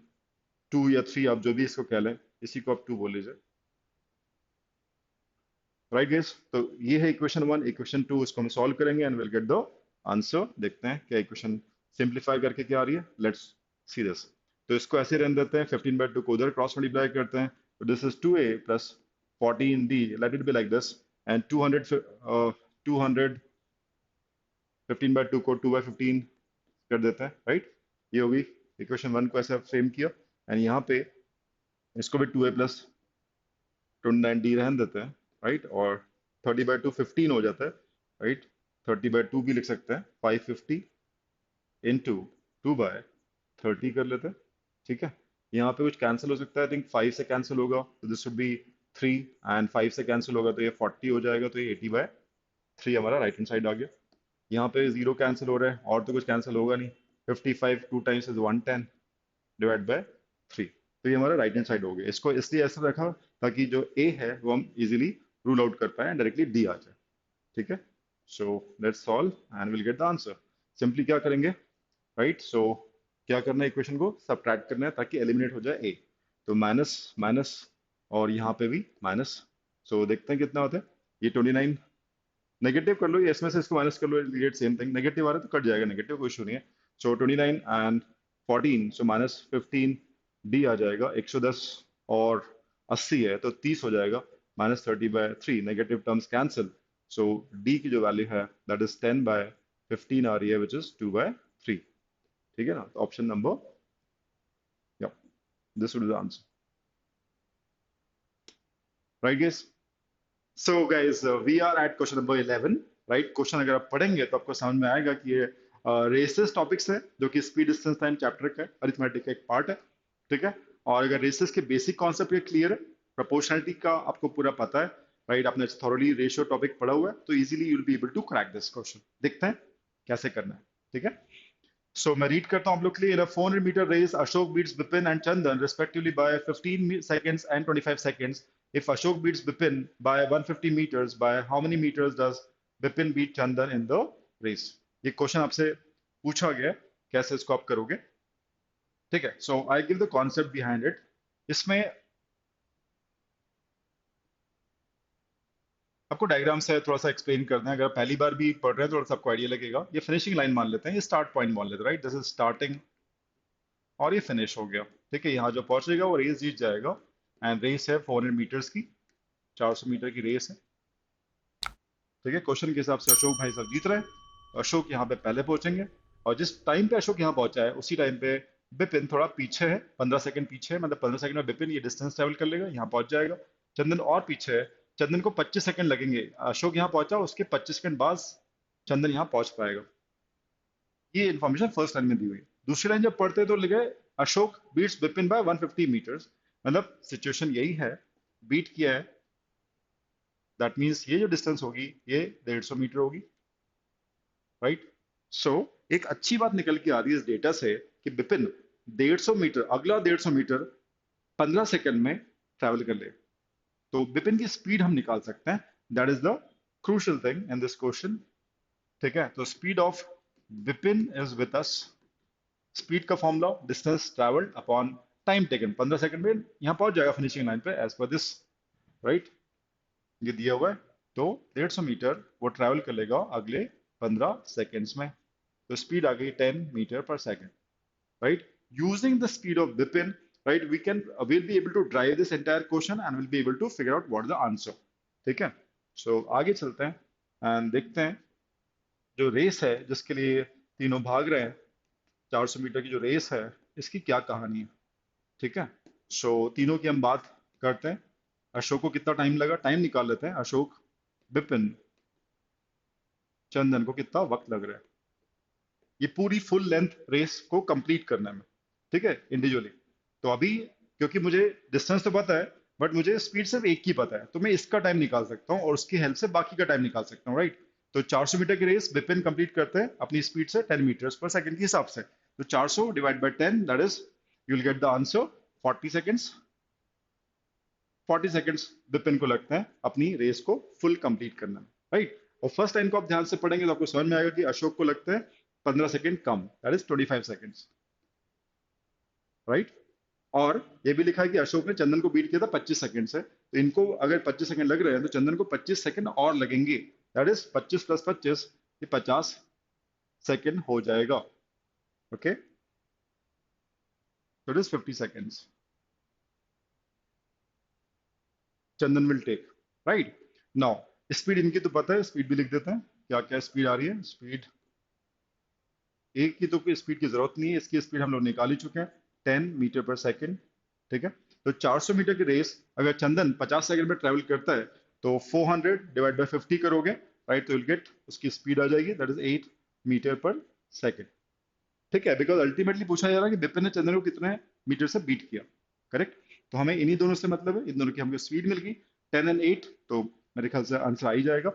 2 या 3 आप जो भी इसको कह लें, इसी को आप 2 बोल लीजिए, राइट गाइस? तो ये है इक्वेशन 1, इक्वेशन 2, इसको हम सॉल्व करेंगे and will get the answer. देखते हैं क्या इक्वेशन सिंप्लीफाई करके क्या आ रही है, लेट्स सी दिस। तो इसको ऐसे रहने देते हैं, 15 बाय 2 को उधर क्रॉस मल्टीप्लाई करते हैं, तो this is 2a plus 14d, let it be like this, and 200 15 by 2 को 2 बाय 15 कर देते हैं, राइट? ये होगी इक्वेशन 1 को ऐसे फ्रेम किया, एंड यहाँ पे इसको भी 2a प्लस 29d रहने देते हैं, राइट? और 30 बाय 2 15 हो जाता है, राइट? 30 बाय 2 भी लिख सकते हैं, 550 इंटू 2 बाय 30 कर लेते हैं, ठीक है? यहाँ पे कुछ कैंसिल हो सकता है, आई थिंक 5 से कैंसिल होगा, तो दिस वुड बी 3, एंड 5 से कैंसिल होगा तो ये 40 हो जाएगा, तो ये 80 बाय 3 हमारा राइट हैंड साइड आ गया। यहाँ पे जीरो कैंसिल हो रहा है और तो कुछ कैंसिल होगा नहीं, 55 2 टाइम्स इज 110 डिवाइड बाय 3, तो ये हमारा राइट हैंड साइड हो गया। इसको इसलिए ऐसा रखा ताकि जो ए है वो हम इजीली रूल आउट कर पाए, डायरेक्टली डी आ जाए, ठीक है? So let's solve and will get the answer. Simply क्या करेंगे, राइट? सो क्या करना है, इक्वेशन को सब्ट्रैक्ट करना है ताकि एलिमिनेट हो जाए ए। तो माइनस माइनस और यहाँ पे भी माइनस। सो देखते हैं कितना होता है। ये 29 नेगेटिव कर लो, ये इसमें से इसको माइनस कर लो, गेट सेम थिंग। नेगेटिव आ रहा है तो कट जाएगा, नेगेटिव कोई इशू नहीं है। सो 29 एंड 14, सो माइनस 15, डी आ जाएगा 110 और 80 है तो 30 हो जाएगा। -30/3, नेगेटिव टर्म्स कैंसिल। सो डी की जो वैल्यू है दैट इज 10/15 आ रही है, विच इज 2/3। ठीक है ना? तो ऑप्शन नंबर, या this would be the answer, right guys? So guys we are at question number 11, right? Question अगर आप पढ़ेंगे तो आपको समझ में आएगा कि ये रेसेस टॉपिक्स है, जो कि स्पीड डिस्टेंस टाइम चैप्टर का है, अरिथमेटिक का एक पार्ट है। ठीक है? और अगर रेसेस के बेसिक कॉन्सेप्ट ये क्लियर है, प्रोपोर्शनलिटी का आपको पूरा पता है, राइट? आपने थॉरोली रेशियो टॉपिक पढ़ा हुआ है, तो easily you will be able to crack this question. देखते हैं कैसे करना है। ठीक है? सो मैं रीड करता हूँ आप लोग के लिए। In a 400 meter race Ashok beats Bipin and Chandan respectively by 15 seconds and 25 seconds. If Ashok beats Bipin by 150 meters, by how many meters does Bipin beat Chandan in the race? ये क्वेश्चन आपसे पूछा गया है, कैसे इसको आप करोगे? ठीक है? So I give the concept behind it. इसमें आपको डायग्राम से थोड़ा सा एक्सप्लेन करना है। अगर आप पहली बार भी पढ़ रहे हैं तो थोड़ा सा आपको आइडिया लगेगा। ये फिनिशिंग लाइन मान लेते हैं, ये स्टार्ट पॉइंट मान लेते हैं, राइट? दिस इज स्टार्टिंग और ये फिनिश हो गया। ठीक है? यहाँ जो पहुंचेगा वो रेस जीत जाएगा। एंड रेस है 400 मीटर्स की, 400 मीटर की रेस है। ठीक है? क्वेश्चन के हिसाब से अशोक भाई साहब जीत रहे हैं, तो अशोक यहाँ पे पहले पहुंचेंगे। और जिस टाइम पे अशोक यहाँ पहुंचा है उसी टाइम पे बिपिन थोड़ा पीछे है, 15 सेकंड पीछे है। मतलब 15 सेकंड में बिपिन ये डिस्टेंस ट्रेवल कर लेगा, यहाँ पहुंच जाएगा। चंदन और पीछे है, चंदन को 25 सेकंड लगेंगे। अशोक यहाँ पहुंचा, उसके 25 सेकंड बाद चंदन यहाँ पहुंच पाएगा। ये इन्फॉर्मेशन फर्स्ट लाइन में दी हुई है। दूसरी लाइन जब पढ़ते तो लिखे Ashok beats Bipin by 150 meters. मतलब सिचुएशन यही है, बीट किया है, दैट मीन्स ये जो डिस्टेंस होगी ये 150 मीटर होगी, राइट? सो एक अच्छी बात निकल के आ रही है इस डेटा से कि बिपिन 150 मीटर, अगला 150 मीटर 15 सेकंड में ट्रैवल कर ले। तो बिपिन की स्पीड हम निकाल सकते हैं, that is the crucial thing in this question. ठीक है? तो speed of Bipin is with us. Speed का formula distance travelled upon time taken, 15 second में यहाँ पहुंच जाएगा फिनिशिंग लाइन पे एज पर दिस, राइट? ये दिया हुआ है। तो 150 मीटर वो ट्रैवल कर लेगा अगले 15 सेकंड्स में। तो स्पीड आ गई 10 मीटर पर second, right? Using the speed of Bipin, right, we'll be able to drive this entire question and we'll be able to figure out what is the answer। ठीक है? सो आगे चलते हैं एंड देखते हैं जो रेस है जिसके लिए तीनों भाग रहे हैं, 400 मीटर की जो रेस है, इसकी क्या कहानी है। ठीक है? सो तीनों की हम बात करते हैं। अशोक को कितना टाइम लगा, टाइम निकाल लेते हैं। अशोक, बिपिन, चंदन को कितना वक्त लग रहा है ये पूरी फुल लेंथ रेस को कंप्लीट करने में। ठीक है? इंडिविजुअली। तो अभी क्योंकि मुझे डिस्टेंस तो पता है बट मुझे स्पीड सिर्फ एक की पता है, तो मैं इसका टाइम निकाल सकता हूँ और उसकी हेल्प से बाकी का टाइम निकाल सकता हूँ, राइट? तो 400 मीटर की रेस बिपिन कंप्लीट करते हैं अपनी स्पीड से 10 मीटर्स पर सेकंड के हिसाब से। तो 400 divide by 10, that is you will get the answer 40 seconds. 40 seconds Bipin को लगता है अपनी रेस को फुल कंप्लीट करने में, राइट? और फर्स्ट लाइन को आप ध्यान से पढ़ेंगे तो आपको समझ में आएगा कि अशोक को लगता है 15 second come, that is 25 seconds, right? और ये भी लिखा है कि अशोक ने चंदन को बीट किया था 25 सेकंड से। तो इनको अगर 25 सेकंड लग रहे हैं तो चंदन को 25 सेकंड और लगेंगे, दैट इज 25 प्लस 25, ये 50 सेकंड हो जाएगा। ओके? तो it is 50 seconds Chandan will take, right? Now speed इनकी तो पता है, स्पीड भी लिख देते हैं। क्या क्या स्पीड आ रही है? स्पीड एक की तो कोई स्पीड की जरूरत नहीं है, इसकी स्पीड हम लोग निकाल ही चुके हैं, 10 मीटर पर सेकंड। ठीक है? तो 400 मीटर की रेस अगर चंदन 50 सेकंड में ट्रेवल करता है तो 400 डिवाइड बाय 50 करोगे, राइट? तो विल गेट उसकी स्पीड आ जाएगी, दैट इज 8 मीटर पर सेकंड। ठीक है? बिकॉज अल्टीमेटली पूछा जा रहा है कि बिपिन ने चंदन को कितने मीटर से बीट किया, करेक्ट? तो हमें इन्हीं दोनों से मतलब है, इन दोनों की हमको स्पीड मिल गई 10 एंड 8, तो मेरे ख्याल से आंसर आ ही जाएगा।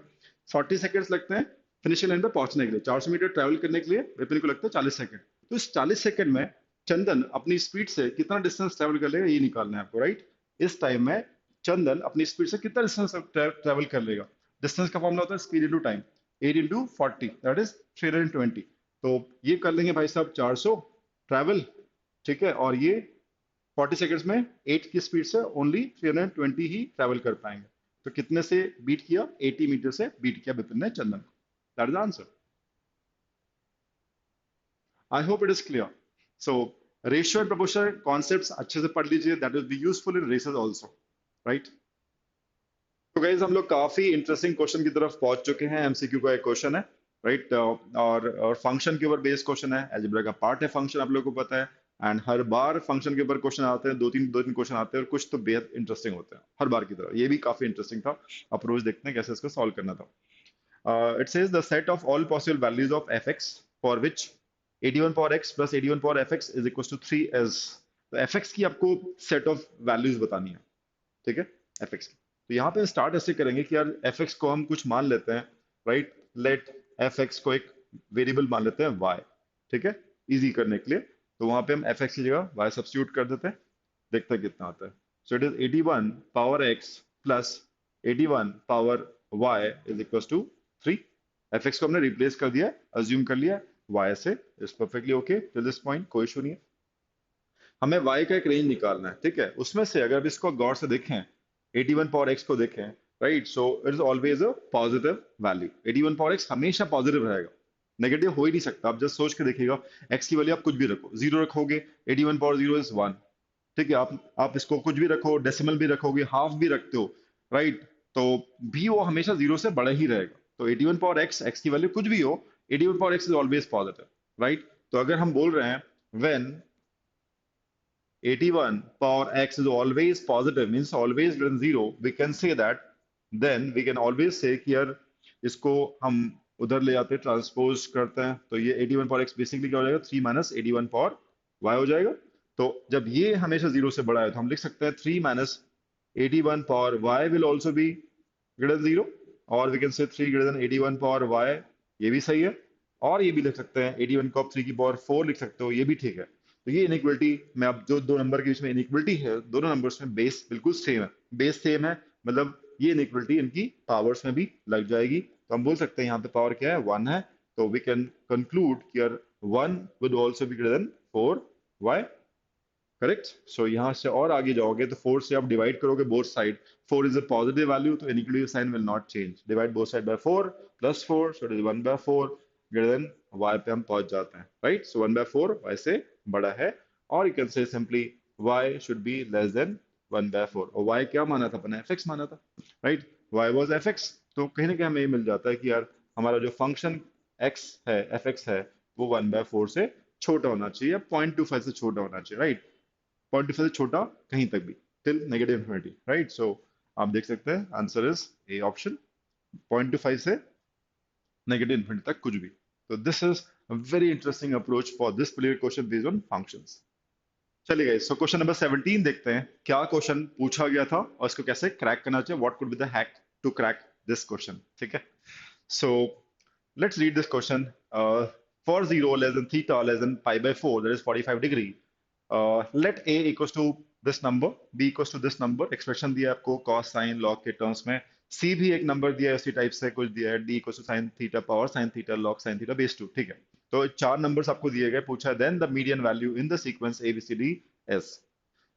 40 सेकंड्स लगते हैं फिनिशिंग लाइन पर पहुंचने के लिए, 400 मीटर ट्रैवल करने के लिए विपिन को लगता है 40 सेकंड। तो इस 40 सेकंड में चंदन अपनी स्पीड से कितना डिस्टेंस ट्रैवल कर लेगा, ये निकालना है आपको, राइट? इस टाइम में चंदन अपनी स्पीड से कितना डिस्टेंस ट्रैवल कर लेगा। डिस्टेंस का फॉर्मूला होता है speed into time. 8 into 40 that is 320। तो ये कर लेंगे भाई साहब 400 ट्रैवल, ठीक है, और ये 40 सेकंड्स में 8 की स्पीड से ओनली 320 ही ट्रैवल कर पाएंगे। तो कितने से बीट किया? 80 मीटर से बीट किया विपिन ने चंदन को। That is answer. I hope it is clear. So ratio and proportion concepts अच्छे से पढ़ लीजिए, that will be useful in races also, right. तो गाइज हम लोग काफी इंटरेस्टिंग क्वेश्चन की तरफ पहुंच चुके हैं। एमसीक्यू का एक क्वेश्चन है, राइट, और फंक्शन के ऊपर बेस्ड क्वेश्चन है, अलजेब्रा का पार्ट है फंक्शन, आप लोगों को पता है। एंड हर बार फंक्शन के ऊपर क्वेश्चन आते हैं, दो तीन क्वेश्चन आते हैं, और कुछ तो बेहद इंटरेस्टिंग होते हैं हर बार की तरह। ये भी काफी इंटरेस्टिंग था। अप्रोच देखते हैं कैसे इसको सॉल्व करना था। It says the set of all possible values of F X for which 81 power X plus 81 power F X is equal to 3s। तो एफ एक्स की आपको सेट ऑफ वैल्यूज बतानी है, ठीक है, एफ एक्स की। तो यहाँ पे स्टार्ट ऐसे करेंगे कि यार एफ एक्स को हम कुछ मान लेते हैं, राइट। लेट एफ एक्स को एक वेरिएबल मान लेते हैं वाई, ठीक है, इजी करने के लिए। तो वहां पे हम एफ एक्स की जगह वाई सब्स्टिट्यूट कर देते हैं, देखते हैं कितना आता है। So it is 81 power X plus 81 power Y is equal to 3। F X को हमने रिप्लेस कर दिया, अज्यूम कर लिया वाई से, is perfectly okay till this point, कोई इशू नहीं है। हमें y का एक रेंज निकालना है, ठीक है। उसमें से अगर इसको गौर से देखें, 81 पावर x को देखें, right, so it is always a positive value. 81 power x हमेशा पॉजिटिव रहेगा, नेगेटिव हो ही नहीं सकता। आप जस्ट सोच के देखिएगा, x की वैल्यू आप कुछ भी रखो, जीरो रखोगे, 81 पावर जीरो इज 1, ठीक है। आप इसको कुछ भी रखो, डेसिमल भी रखोगे, हाफ भी रखते हो, राइट, तो भी वो हमेशा जीरो से बड़ा ही रहेगा। तो 81 पावर x की वैल्यू कुछ भी हो, 81 power x is always positive, right. तो अगर हम बोल रहे हैं when 81 power x is always positive means always greater than 0, we can say that, then we can always say कि यार इसको हम उधर ले जाते हैं, ट्रांसपोज करते हैं, तो ये 81 पावर x बेसिकली क्या हो जाएगा, 3 माइनस 81 पावर y हो जाएगा। तो जब ये हमेशा जीरो से बड़ा है तो हम लिख सकते हैं 3 minus 81 power y will also be greater then 0, और we can say 3 greater than 81 power y, ये भी सही है। और ये भी लिख सकते हैं 81 को आप 3 की पावर 4 लिख सकते हो, ये भी ठीक है। तो ये इनइक्वलिटी में अब जो दो नंबर के बीच में इनइक्वलिटी है, दोनों नंबर्स में बेस बिल्कुल सेम है, बेस सेम है, मतलब ये इनइक्वलिटी इनकी पावर्स में भी लग जाएगी। तो हम बोल सकते हैं यहाँ पे पावर क्या है, 1 है। तो वी कैन कंक्लूड कि यार 1 would also be greater than 4y, correct. So यहाँ से और आगे जाओगे तो 4 से आप डिवाइड करोगे both side, 4 is a positive value, तो inequality sign will not change, divide both side by 4 plus 4, so it is 1 by 4 greater than y पे हम पहुंच जाते हैं, राइट। सो 1 बाय 4 y से बड़ा है, और you can say simply y should be less than 1 by 4। और y क्या माना था अपने, fx माना था, राइट, y वाज fx। तो कहीं ना कहीं हमें ये मिल जाता है कि यार हमारा जो फंक्शन x है, fx है, वो 1 बाय 4 से छोटा होना चाहिए, 0.25 से छोटा होना चाहिए, राइट। 0.25 से छोटा कहीं तक भी, till negative infinity, right. So आप देख सकते हैं आंसर इज ए ऑप्शन, 0.25 से नेगेटिव इन्फिनिटी तक कुछ भी। तो this is very interesting approach for this particular question based on functions. चलिए सो क्वेश्चन नंबर 17 देखते हैं क्या क्वेश्चन पूछा गया था और इसको कैसे क्रैक करना चाहिए, what could be the hack to crack this question, ठीक है। So let's read this question. For 0 less than theta less than pi by 4 that is 45 degree, let a equals to this number, b equals to this number, expression दिया है आपको cos sin log के terms में, c भी एक number दिया है उसी टाइप से कुछ दिया है, d equals to sin theta power sin theta log sin theta base 2, ठीक है। तो चार नंबर्स आपको दिए गए, पूछा है then the median value in the sequence a b c d s।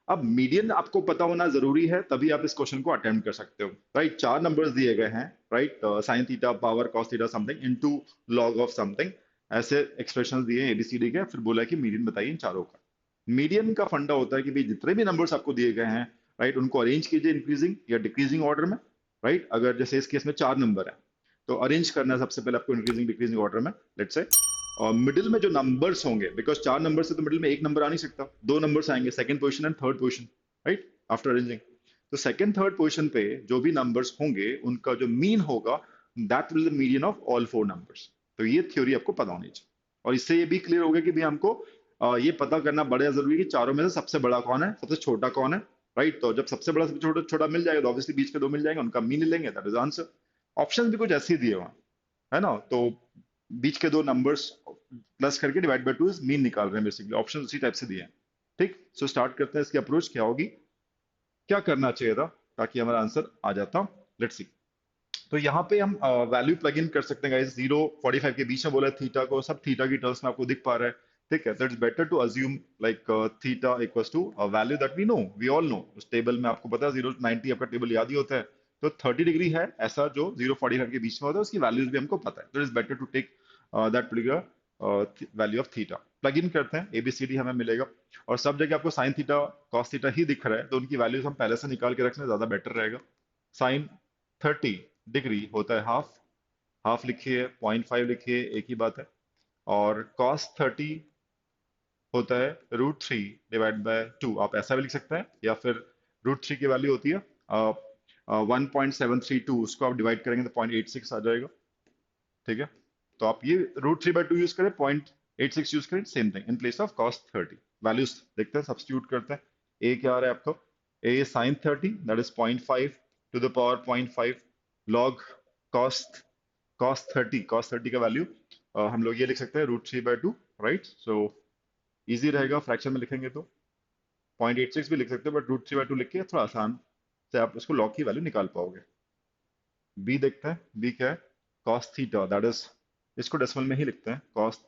अब मीडियन आपको पता होना जरूरी है, तभी आप इस क्वेश्चन को अटेम्प्ट कर सकते हो, राइट। चार नंबर्स दिए गए हैं, right, sin theta power cos theta something into log of something, ऐसे एक्सप्रेशंस दिए हैं एबीसीडी के, फिर बोला है कि मीडियन बताइए इन चारों का। मीडियन का फंडा होता है कि भाई जितने भी नंबर्स आपको दिए गए हैं, राइट, उनको अरेंज कीजिए इंक्रीजिंग या डिक्रीजिंग ऑर्डर में, राइट। अगर जैसे इस केस में चार नंबर है तो अरेंज करना है सबसे पहले आपको इंक्रीजिंग डिक्रीजिंग ऑर्डर में, लेट्स से। और मिडिल में जो नंबर्स होंगे, बिकॉज चार नंबर से तो मिडिल में एक नंबर आ नहीं सकता, दो नंबर्स आएंगे, second position and third position, right, after arranging. तो सेकंड थर्ड पोजीशन पे जो भी नंबर्स होंगे उनका जो मीन होगा, that will the median of all four numbers. तो ये थ्योरी आपको पता होनी चाहिए, और इससे ये भी क्लियर हो गया कि भाई हमको ये पता करना बड़ा जरूरी है कि चारों में से सबसे बड़ा कौन है, सबसे छोटा कौन है, राइट। तो जब सबसे बड़ा सबसे छोटा छोटा मिल जाएगा तो ऑब्वियसली बीच के दो मिल जाएंगे, उनका मीन ले लेंगे, दैट इज आंसर। ऑप्शन भी कुछ ऐसे ही दिए हुए हैं, है ना। तो बीच के दो नंबर्स प्लस करके divide by two is mean निकाल रहे हैं, बेसिकली ऑप्शन उसी टाइप से दिए हैं, ठीक। सो स्टार्ट करते हैं, इसकी अप्रोच क्या होगी, क्या करना चाहिए था ताकि हमारा आंसर आ जाता, लेट्स सी। तो यहाँ पे हम वैल्यू प्लग इन कर सकते हैं गाइस। 0 45 के बीच में बोला है थीटा को, सब थीटा की टर्म्स में आपको दिख पा रहा है। ठीक है, तो it's better to assume like theta equals to a value that we know, we all know. उस टेबल में आपको पता है 0 to 90 आपका टेबल याद ही होता है। तो 30 डिग्री है ऐसा जो 0 45 के बीच में होता है, उसकी वैल्यूज भी हमको पता है। तो it's better to take that particular value of theta. Plug in करते हैं, एबीसीडी हमें मिलेगा। और सब जगह आपको साइन थीटा कॉस थीटा ही दिख रहा है, तो उनकी वैल्यूज हम पहले से निकाल के रखना ज्यादा बेटर रहेगा। साइन 30 डिग्री होता है हाफ, हाफ लिखिए, 0.5 लिखिए, एक ही बात है। और कॉस 30 होता है √3/2। आप ऐसा भी लिख सकते हैं, या फिर √3 की वैल्यू होती है 1.732, उसको आप डिवाइड करेंगे तो 0.86 आ जाएगा। ठीक है, तो आप ये √3/2 यूज करें, 0.86 यूज करें, same thing in place of cos 30। Values देखते हैं, सब्स्टिट्यूट करते हैं। ए क्या आ रहा है आपको? A sine 30 that is 0.5 to the power 0.5 log cos cos 30 का वैल्यू हम लोग ये लिख सकते हैं √3/2, राइट। सो इजी रहेगा, फ्रैक्शन में लिखेंगे तो 0.86 भी लिख सकते हैं, बट √3/2 लिख के थोड़ा आसान से आप उसको लॉग की वैल्यू निकाल पाओगे। बी देखते हैं, बी क्या है? कॉस थीटा दैट इज, इसको डेसिमल में ही लिखते हैं, कॉस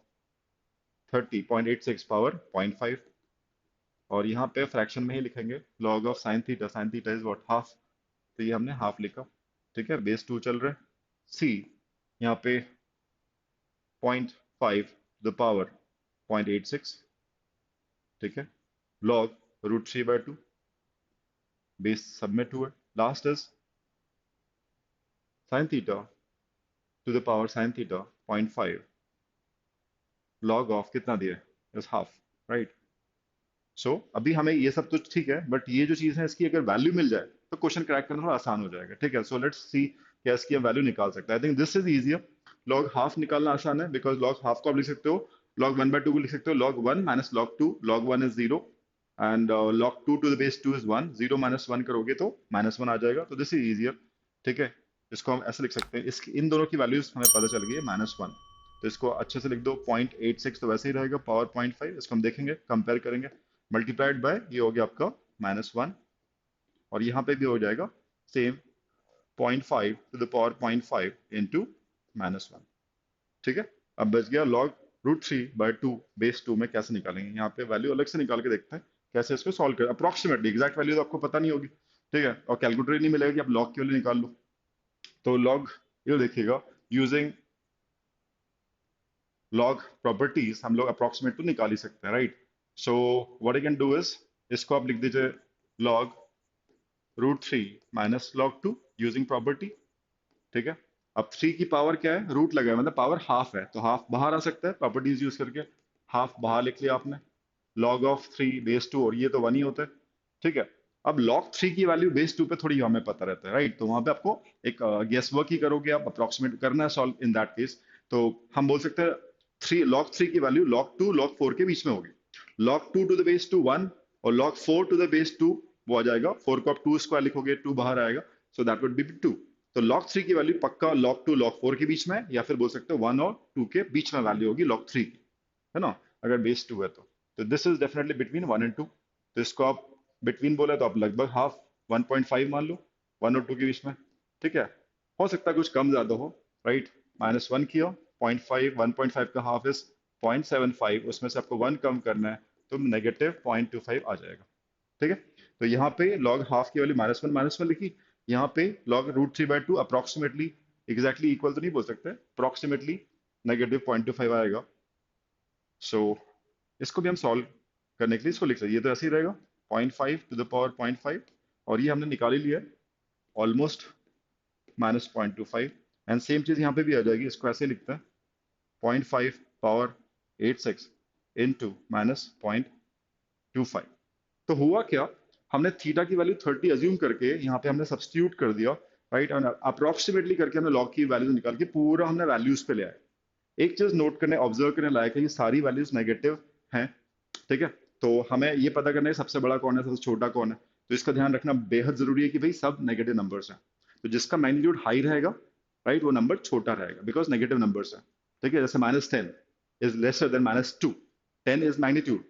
30 0.86 पावर 0.5। और यहाँ पे फ्रैक्शन में ही लिखेंगे log of sine theta is what, half. तो ये हमने हाफ लिखा। ठीक है, बेस 2 चल रहा है। सी यहाँ पे 0.5 द पावर 0.86। ठीक है, log √3/2, बेस सब में 2 है। Last is sine theta two the power sine theta 0.5 log of कितना दिया है, इज हाफ, राइट। सो अभी हमें ये सब तो ठीक है, बट ये जो चीज है इसकी अगर वैल्यू मिल जाए तो क्वेश्चन क्रैक करना थोड़ा आसान हो जाएगा। ठीक है, सो लेट्स सी क्या इसकी हम वैल्यू निकाल सकते हैं। I think this is easier. log half निकालना आसान है, बिकॉज log हाफ को आप लिख सकते हो, log 1/2 को लिख सकते हो log 1 minus log 2। log 1 is 0 and log 2 to the base 2 is 1। 0 minus 1 करोगे तो -1 आ जाएगा, तो दिस इज इजियर। ठीक है, इसको हम ऐसे लिख सकते हैं, इसकी इन दोनों की वैल्यूज हमें पता चल गई है, -1। तो इसको अच्छे से लिख दो, 0.86 तो वैसे ही रहेगा, पावर 0.5। इसको हम देखेंगे, कंपेयर करेंगे, मल्टीप्लाइड बाय ये हो गया आपका -1। और यहाँ पे भी हो जाएगा same, 0.5 to the power 0.5 into -1। ठीक है, अब बच गया log √3/2 बेस 2 में कैसे निकालेंगे। यहाँ पे वैल्यू अलग से निकाल के देखते हैं कैसे इसको सॉल्व करें। अप्रोक्सीमेटली एग्जैक्ट वैल्यू तो आपको पता नहीं होगी, ठीक है, और कैलकुलेटर नहीं मिलेगा कि आप log की वैल्यू निकाल लो। तो log ये देखिएगा, यूजिंग log प्रॉपर्टीज हम लोग अप्रोक्सीमेट तो निकाल ही सकते हैं, right. So what I can do is, इसको आप लिख दीजिए log √3 minus log 2 using property. ठीक है, अब 3 की पावर क्या है, रूट लगा है मतलब पावर हाफ है, तो हाफ बाहर आ सकता है प्रॉपर्टीज यूज करके। हाफ बाहर लिख लिया आपने, log ऑफ 3 बेस 2, और ये तो 1 ही होता है। ठीक है, अब log 3 की वैल्यू बेस 2 पे थोड़ी हमें पता रहता है, राइट। तो वहां पे आपको एक गेस वर्क ही करोगे आप, अप्रोक्सीमेट करना है सॉल्व इन दैट केस। तो हम बोल सकते हैं 3 log 3 की वैल्यू log 2 log 4 के बीच में होगी। log 2 टू द बेस 2 1, और log 4 टू द बेस 2 वो आ जाएगा, 4 को आप 2 स्क्वायर लिखोगे 2 बाहर आएगा, सो दैट वुड बी 2। तो log 3 की वैल्यू पक्का log 2 log 4 के बीच में है, या फिर बोल सकते हो 1 और 2 के बीच में वैल्यू होगी log 3 की, है ना, अगर बेस 2 है तो this is definitely between 1 and 2। तो इसको आप बिटवीन बोला तो आप लगभग हाफ 1.5 मान लो, 1 और 2 के बीच में। ठीक है, हो सकता है कुछ कम ज्यादा हो, राइट। -1 किया, 0.5, 1.5 का हाफ इज 0.75, उसमें से आपको 1 कम करना है, तो -0.25 आ जाएगा। ठीक है, तो यहाँ पे log हाफ की वैल्यू -1 लिखी, यहाँ पे log √3/2 अप्रोक्सीमेटली, एग्जैक्टली इक्वल तो नहीं बोल सकते, अप्रोक्सीमेटली -0.25 आएगा। सो इसको भी हम सॉल्व करने के लिए इसको लिख सकते हैं, ये तो ऐसे ही रहेगा 0.5 टू द पावर 0.5, और ये हमने निकाल ही लिया है ऑलमोस्ट -0.25। एंड सेम चीज यहाँ पे भी आ जाएगी, इसको ऐसे लिखते हैं 0.5 पावर 86 इंटू -0.25। तो हुआ क्या, हमने थीटा की वैल्यू 30 अज्यूम करके यहाँ पे हमने सब्स्टिट्यूट कर दिया, राइट, और अप्रोक्सीमेटली करके हमने log की वैल्यू निकाल के पूरा हमने वैल्यूज पे ले आए। एक चीज नोट करने, ऑब्जर्व करने लायक है, ये सारी वैल्यूज नेगेटिव हैं। ठीक है, तो हमें ये पता करना है सबसे बड़ा कौन है, सबसे छोटा कौन है। तो इसका ध्यान रखना बेहद जरूरी है कि भाई सब नेगेटिव नंबर्स हैं, तो जिसका मैग्नीट्यूड हाई रहेगा, राइट, वो नंबर छोटा रहेगा, बिकॉज नेगेटिव नंबर्स है। ठीक है, जैसे -10 is lesser than -2, 10 is magnitude,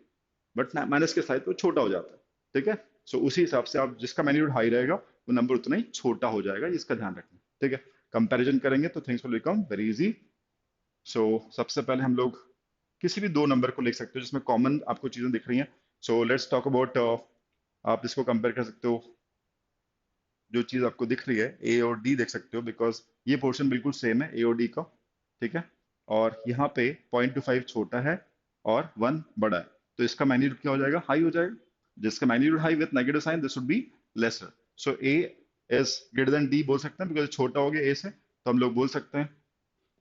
but minus के साथ वो छोटा हो जाता है। ठीक है, सो उसी हिसाब से आप जिसका मैग्नीट्यूड हाई रहेगा वो नंबर उतना ही छोटा हो जाएगा, इसका ध्यान रखना। ठीक है, कंपैरिजन करेंगे तो things will become very easy. So सबसे पहले हम लोग किसी भी दो नंबर को लिख सकते हो जिसमें कॉमन आपको चीजें दिख रही हैं। सो लेट्स टॉक अबाउट, आप इसको कंपेयर कर सकते हो, जो चीज आपको दिख रही है ए और डी देख सकते हो, बिकॉज ये पोर्शन बिल्कुल सेम है ए और डी का। ठीक है, और यहाँ पे 0.25 छोटा है और 1 बड़ा है, तो इसका मैग्नीट्यूड क्या हो जाएगा, हाई हो जाएगा। जिसका magnitude high with negative sign, this would be lesser. So A is greater than D बोल सकते हैं, बिकॉज छोटा हो गया ए से, तो हम लोग बोल सकते हैं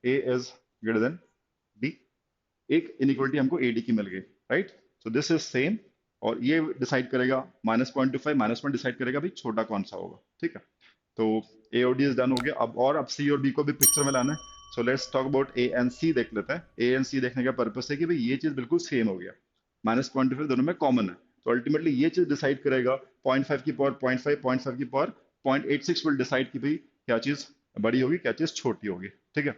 ए इज ग्रेटर देन डी। एक इनइक्वालिटी हमको ए डी की मिल गई, right. So this is same, और ये डिसाइड करेगा -0.25 -1 डिसाइड करेगा भाई छोटा कौन सा होगा। ठीक है, तो ए और डी इज डन हो गया। अब सी और बी को भी पिक्चर में लाना है। So let's talk about a and c देख लेते हैं। ए एंड सी देखने का पर्पस है कि भाई ये चीज बिल्कुल सेम हो गया, -0.25 दोनों में कॉमन है, तो अल्टीमेटली ये चीज डिसाइड करेगा 0.5 की पावर 0.5, 0.5 की पावर 0.86 विल डिसाइड कि भाई क्या चीज बड़ी होगी क्या चीज छोटी होगी। ठीक है,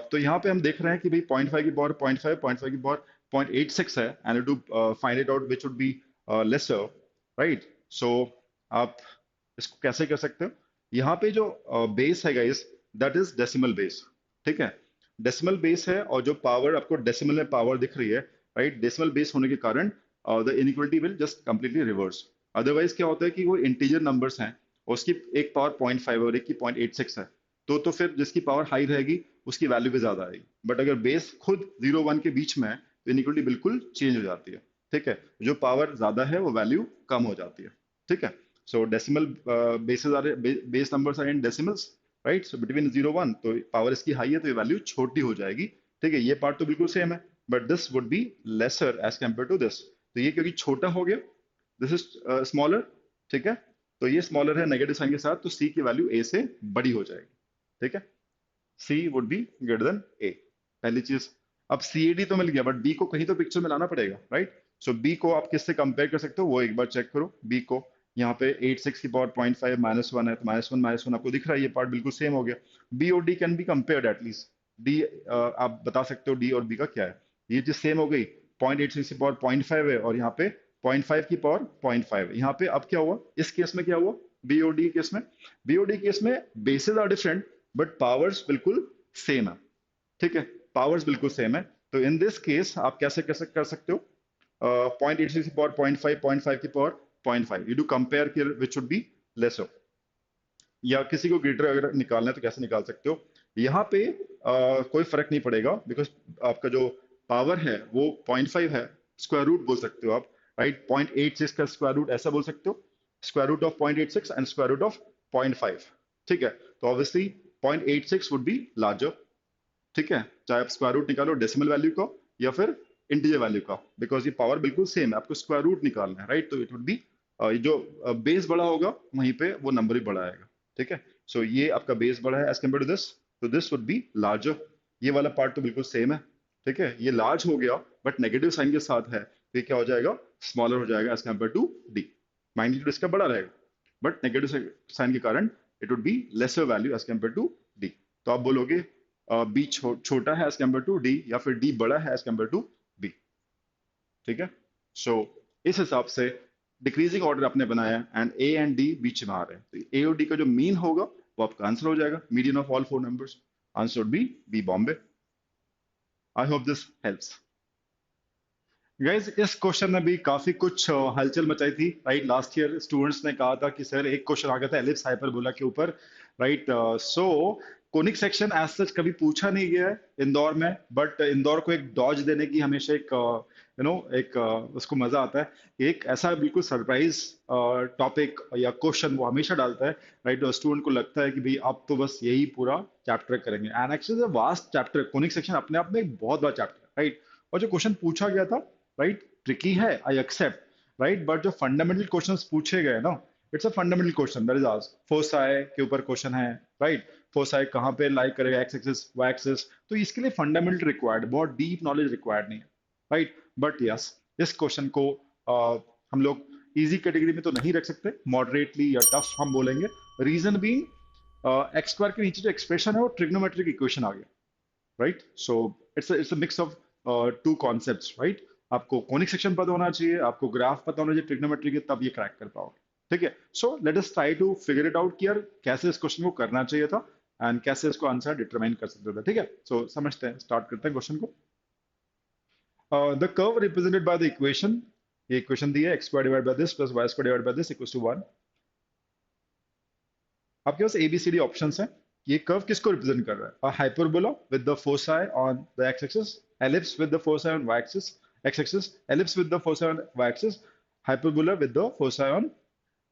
तो यहाँ पे हम देख रहे हैं कि भाई 0.5 की पावर 0.5, 0.5 की पावर 0.86 है, and to find it out which would be lesser, right. So आप इसको कैसे कर सकते हो, यहाँ पे जो बेस है guys, that is decimal base. ठीक है, डेसिमल बेस है, और जो पावर आपको डेसिमल में पावर दिख रही है, राइट, डेसिमल बेस होने के कारण the inequality will just completely reverse. Otherwise क्या होता है कि वो इंटीजर नंबर्स हैं, उसकी एक पावर 0.5 और एक की 0.86 है, तो फिर जिसकी पावर हाई रहेगी उसकी वैल्यू भी ज्यादा आएगी। बट अगर बेस खुद 0 1 के बीच में है तो इनइक्वालिटी बिल्कुल चेंज हो जाती है। ठीक है, जो पावर ज्यादा है वो वैल्यू कम हो जाती है। ठीक है, so decimal basis are, base numbers are in decimals, right. So between 0 1 तो पावर इसकी हाई है तो ये वैल्यू छोटी हो जाएगी। ठीक है, ये पार्ट तो बिल्कुल सेम है, but this would be lesser as compare to this. तो ये क्योंकि छोटा हो गया, दिस इज स्मॉलर। ठीक है, तो ये स्मॉलर है नेगेटिव साइन के साथ, तो सी की वैल्यू ए से बड़ी हो जाएगी। ठीक है, सी वुड बी ग्रेटर देन ए, पहली चीज। अब सी ए डी तो मिल गया, बट बी को कहीं तो पिक्चर में लाना पड़ेगा, राइट। सो बी को आप किससे कंपेयर कर सकते हो वो एक बार चेक करो। बी को यहाँ पे 86 की पावर 0.5 -1 है, तो -1 आपको दिख रहा है, ये पार्ट बिल्कुल सेम हो गया। बी और D can be compared at least. D आप बता सकते हो डी और बी का क्या है, ये चीज सेम हो गई। 0.86 की पावर 0.5 है, और यहाँ पे 0.5 की पावर 0.5 है। यहाँ पे अब क्या हुआ, इस केस में क्या हुआ, बी और डी केस में, बी और डी केस में basis are different but powers बिल्कुल सेम है। ठीक है, पावर्स बिल्कुल सेम है, तो इन दिस केस आप कैसे कैसे कर सकते हो, 0.86 की पावर 0.5, 0.5 की power 0.5, you do compare which would be laser. या किसी को ग्रेटर अगर निकालना है तो कैसे निकाल सकते हो, यहाँ पे कोई फर्क नहीं पड़ेगा, बिकॉज आपका जो पावर है वो 0.5 है, स्क्वायर रूट बोल सकते हो आप, राइट। 0.86 का स्क्वायर रूट ऐसा बोल सकते हो, square root of 0.86 and square root of 0.5। ठीक है, तो ऑब्वियसली 0.86 वुड बी लार्जर। ठीक है, चाहे आप स्क्वायर रूट निकालो डेसिमल वैल्यू का या फिर इंटीजर वैल्यू का, बिकॉज ये पावर बिल्कुल सेम है, आपको स्क्वायर रूट निकालना है, राइट। तो इट वुड बी जो बेस बड़ा होगा वहीं पे वो नंबर भी बड़ा आएगा। ठीक है, सो ये आपका बेस बड़ा है एज कम्पेयर टू दिस, तो दिस वुड बी लार्जर। ये वाला पार्ट तो बिल्कुल सेम है। ठीक है, ये लार्ज हो गया बट नेगेटिव साइन के साथ है, तो ये क्या हो जाएगा, स्मॉलर हो जाएगा as compare to D. Magnitude इसका बड़ा रहेगा, बट नेगेटिव साइन के कारण it would be lesser value as compare to D. तो आप बोलोगे बी छोटा है एज कम्पेयर टू डी, या फिर डी बड़ा है एज कम्पेयर टू बी। ठीक है, सो इस हिसाब से डिक्रीजिंग ऑर्डर आपने बनाया एंड ए एंड डी बीच में आ रहे हैं, तो ए और डी का जो मीन होगा वो आपका आंसर हो जाएगा, median of all four numbers. Answer would be B Bombay. I hope this helps guys. इस क्वेश्चन में भी काफी कुछ हलचल मचाई थी, राइट। लास्ट ईयर स्टूडेंट्स ने कहा था कि सर एक क्वेश्चन आ गया था एलिप्स हाइपरबोला के ऊपर, राइट। सो कोनिक सेक्शन एज सच कभी पूछा नहीं गया है इंदौर में, बट इंदौर को एक डॉज देने की हमेशा एक एक उसको मजा आता है। एक ऐसा बिल्कुल सरप्राइज टॉपिक या क्वेश्चन वो हमेशा डालता है, राइट। स्टूडेंट को लगता है कि भाई अब तो बस यही पूरा चैप्टर करेंगे, and actually vast chapter, conic section अपने आप में एक बहुत बड़ा चैप्टर है, राइट। और जो क्वेश्चन पूछा गया था, राइट, ट्रिकी है, आई एक्सेप्ट, राइट, बट जो फंडामेंटल क्वेश्चंस पूछे गए ना, it's a fundamental question that is asked. Foci के ऊपर क्वेश्चन है, राइट। फोसाई कहाँ पे लाई करेगा, एक्स एक्सिस वाई एक्सिस, तो इसके लिए फंडामेंटल रिक्वायर्ड, बहुत डीप नॉलेज रिक्वायर्ड नहीं है, राइट। बट यस, इस क्वेश्चन को हम लोग इजी कैटेगरी में तो नहीं रख सकते, मॉडरेटली या टफ हम बोलेंगे। रीजन बीइंग एक्स स्क्वायर के नीचे जो एक्सप्रेशन है वो ट्रिग्नोमेट्रिक इक्वेशन आ गया, right. So it's a mix of two concepts, right. आपको कॉनिक सेक्शन पता होना चाहिए, आपको ग्राफ पता होना चाहिए ट्रिग्नोमेट्री के, तब ये क्रैक कर पाओगे। ठीक है। So let us try to figure it out कि यार कैसे इस क्वेश्चन को करना चाहिए था एंड कैसे इसको आंसर डिटरमाइन कर सकते थे। ठीक है, सो समझते हैं, स्टार्ट करते हैं क्वेश्चन को। The curve represented by the equation, ये इक्वेशन दी है x square divide by this plus y square divide by this equals to 1। आपके पास ABCD ऑप्शंस हैं। ये कर्व किसको रिप्रेजेंट कर रहा है? A hyperbola with the foci on the x axis, ellipse with the foci on y axis, x axis, ellipse with the foci on y axis, hyperbola with the foci on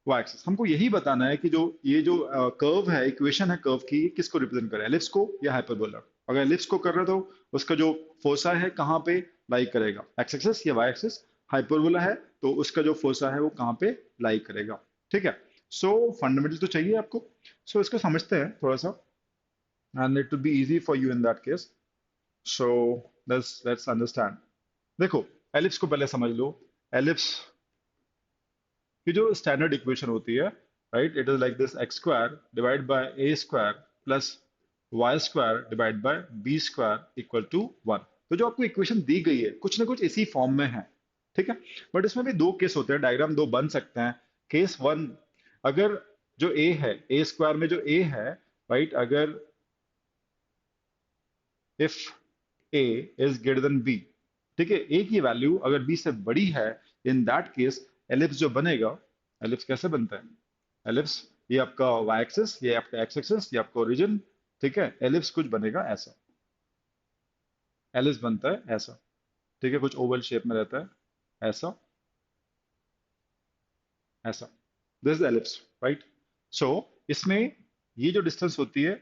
y axis. हमको यही बताना है कि जो ये जो curve है, equation है कर्व की, ये किसको रिप्रेजेंट करे, एलिप्स को या हाइपरबोला। अगर एलिप्स को कर रहा है तो उसका जो फोसा है कहाँ पे लाई करेगा, एक्स एक्सिस या वाई एक्सिस। हाइपरबोला है तो उसका जो फोसा है वो कहाँ पे लाई करेगा। ठीक है, सो फंडामेंटल तो चाहिए आपको। सो इसको समझते हैं थोड़ा सा and it will be easy for you in that case. So let's understand. देखो, एलिप्स को पहले समझ लो। एलिप्स की जो स्टैंडर्ड इक्वेशन होती है, right, it is like this x square divide by a square plus y square divide by b square equal to 1। तो जो आपको इक्वेशन दी गई है कुछ ना कुछ इसी फॉर्म में है। ठीक है, बट इसमें भी दो केस होते हैं, डायग्राम दो बन सकते हैं। केस वन, अगर जो ए है, ए स्क्वायर में जो ए है, राइट, अगर if a is greater than b, ठीक है, ए की वैल्यू अगर बी से बड़ी है, इन दैट केस एलिप्स जो बनेगा, एलिप्स कैसे बनता है? एलिप्स, ये आपका वाई एक्सिस, ये आपका एक्स एक्सिस, ये आपका ओरिजिन। ठीक है, एलिप्स कुछ बनेगा ऐसा, एलिप्स बनता है ऐसा। ठीक है, कुछ ओवल शेप में रहता है ऐसा, ऐसा। This is ellipse, right. So इसमें ये जो डिस्टेंस होती है,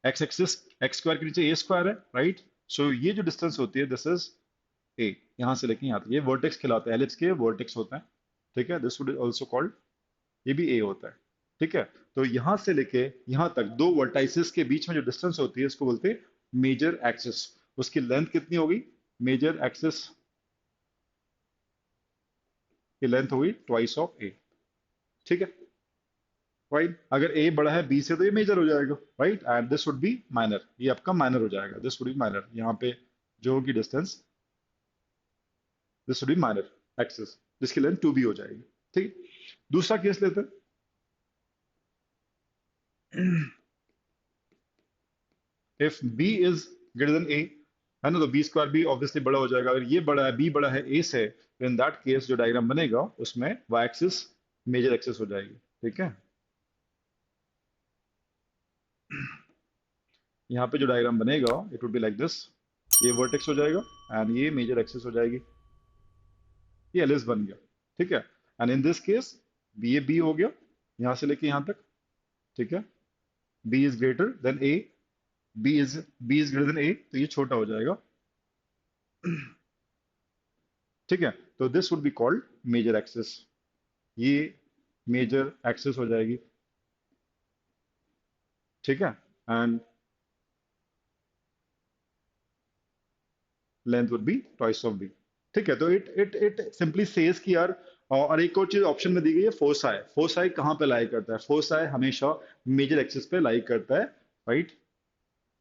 एक्स एक्सिस, एक्स स्क्वायर के नीचे ए स्क्वायर है, राइट। सो ये जो डिस्टेंस होती है, दिस इज ए, यहां से लेके यहाँ तक, ये वर्टेक्स कहलाता है, एलिप्स के वर्टेक्स होते हैं। ठीक है, दिस वुड आल्सो कॉल्ड, ये भी ए होता है। ठीक है, तो यहां से लेके यहां तक दो वर्टाइसिस के बीच में जो डिस्टेंस होती है इसको बोलते हैं मेजर एक्सिस। उसकी लेंथ कितनी होगी? मेजर एक्सिस की लेंथ होगी ट्वाइस ऑफ ए। ठीक है, राइट। अगर ए बड़ा है बी से तो ये मेजर हो जाएगा, right, and this would B minor, ये आपका माइनर हो जाएगा, दिस वुड बी माइनर। यहाँ पे जो होगी distance, this would B minor axis, जिसकी लेंथ 2b हो जाएगी। ठीक है, दूसरा केस लेते हैं। If b is greater than a, है ना, तो बी स्क्वायर भी ऑब्वियसली बड़ा हो जाएगा। अगर ये बड़ा है, b बड़ा है a से, तो इन दैट केस जो डायग्राम बनेगा उसमें y एक्सिस मेजर एक्सिस हो जाएगी। ठीक है, यहाँ पे जो डायग्राम बनेगा it would be like this, ये वर्टेक्स हो जाएगा एंड ये मेजर एक्सिस हो जाएगी, ये एलिस बन गया। ठीक है, एंड इन दिस केस ये b हो गया यहाँ से लेके यहाँ तक। ठीक है, b is greater than a, b is greater than a, तो ये छोटा हो जाएगा। ठीक है, तो this would be called major axis, ये मेजर एक्सिस हो जाएगी। ठीक है, and length would be twice of b. ठीक है, तो इट सिंपली सेज कि यार, और एक और चीज ऑप्शन में दी गई है, फोसाई। फोसाई कहाँ पे लाई करता है? फोसाई हमेशा मेजर एक्सिस पे लाई करता है, राइट।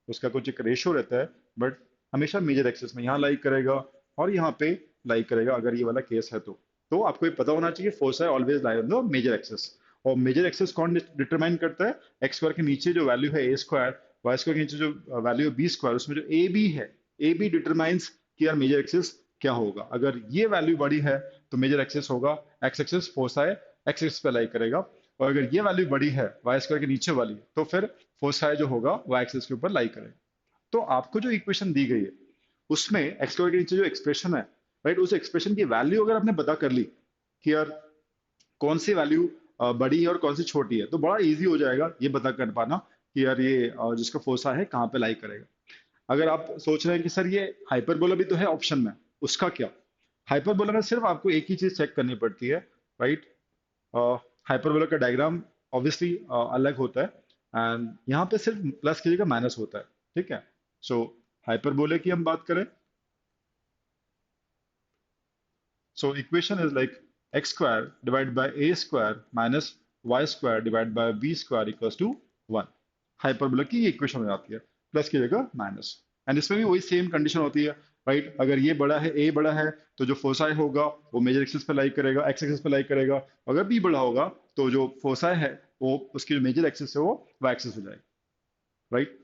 उसका कुछ एक रेशियो रहता है, बट हमेशा मेजर एक्सिस में यहाँ लाई करेगा और यहाँ पे लाई करेगा, अगर ये वाला केस है तो आपको ये पता होना चाहिए, foci always lie on the major axis. और मेजर एक्सिस कौन डिटरमाइन करता है? एक्स स्क्वायर के नीचे जो वैल्यू है ए स्क्वायर, वाई स्क्वायर के नीचे जो वैल्यू है बी स्क्वायर, उसमें जो ए बी है, ए बी डिटरमाइंस कि यार मेजर एक्सिस क्या होगा। अगर ये वैल्यू बड़ी है तो मेजर एक्सिस होगा x axis, foci x axis पे लाई करेगा। और अगर ये वैल्यू बड़ी है वाई स्क्वायर के नीचे वाली, तो फिर फोसाई जो होगा वाई एक्सिस के ऊपर लाई करेगा। तो आपको जो इक्वेशन दी गई है उसमें एक्स स्क्वायर के नीचे जो एक्सप्रेशन है, राइट, उस एक्सप्रेशन की वैल्यू अगर आपने पता कर ली कि यार कौन सी वैल्यू बड़ी है और कौन सी छोटी है, तो बड़ा इजी हो जाएगा ये पता कर पाना कि यार ये जिसका फोसा है कहाँ पे लाई करेगा। अगर आप सोच रहे हैं कि सर ये हाइपरबोला भी तो है ऑप्शन में, उसका क्या? हाइपरबोला में सिर्फ आपको एक ही चीज चेक करनी पड़ती है, राइट। हाइपरबोला का डायग्राम ऑब्वियसली अलग होता है एंड यहाँ पे सिर्फ प्लस की जगह माइनस होता है। ठीक है, सो हाइपरबोले की हम बात करें, so equation is like x square divided by a square minus y square divided by b square equals to 1। Hyperbola की ये इक्वेशन हो जाती है, प्लस की जगह माइनस। एंड इसमें भी वही सेम कंडीशन होती है, राइट। अगर ये बड़ा है, a बड़ा है, तो जो फोसाई होगा वो मेजर एक्सिस पे लाई करेगा, एक्स एक्सिस पे लाई करेगा। अगर b बड़ा होगा तो जो फोसाई है वो उसकी जो मेजर एक्सिस है वो वाई एक्सिस हो जाएगी, राइट।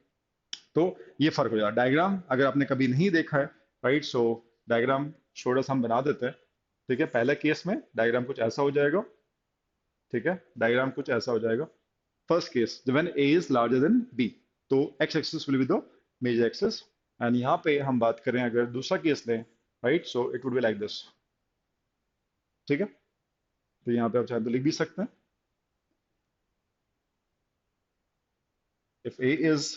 तो ये फर्क हो जाएगा। डायग्राम अगर आपने कभी नहीं देखा है, राइट, सो डायग्राम छोटा सा हम बना देते हैं। ठीक है, पहले केस में डायग्राम कुछ ऐसा हो जाएगा। ठीक है, डायग्राम कुछ ऐसा हो जाएगा। First case, when a is larger than b, तो x axis will be the major axis. And यहाँ पे हम बात करें अगर दूसरा केस लें, right, so it would be like this. ठीक है, तो यहाँ पे आप चाहे तो लिख भी सकते हैं, if a is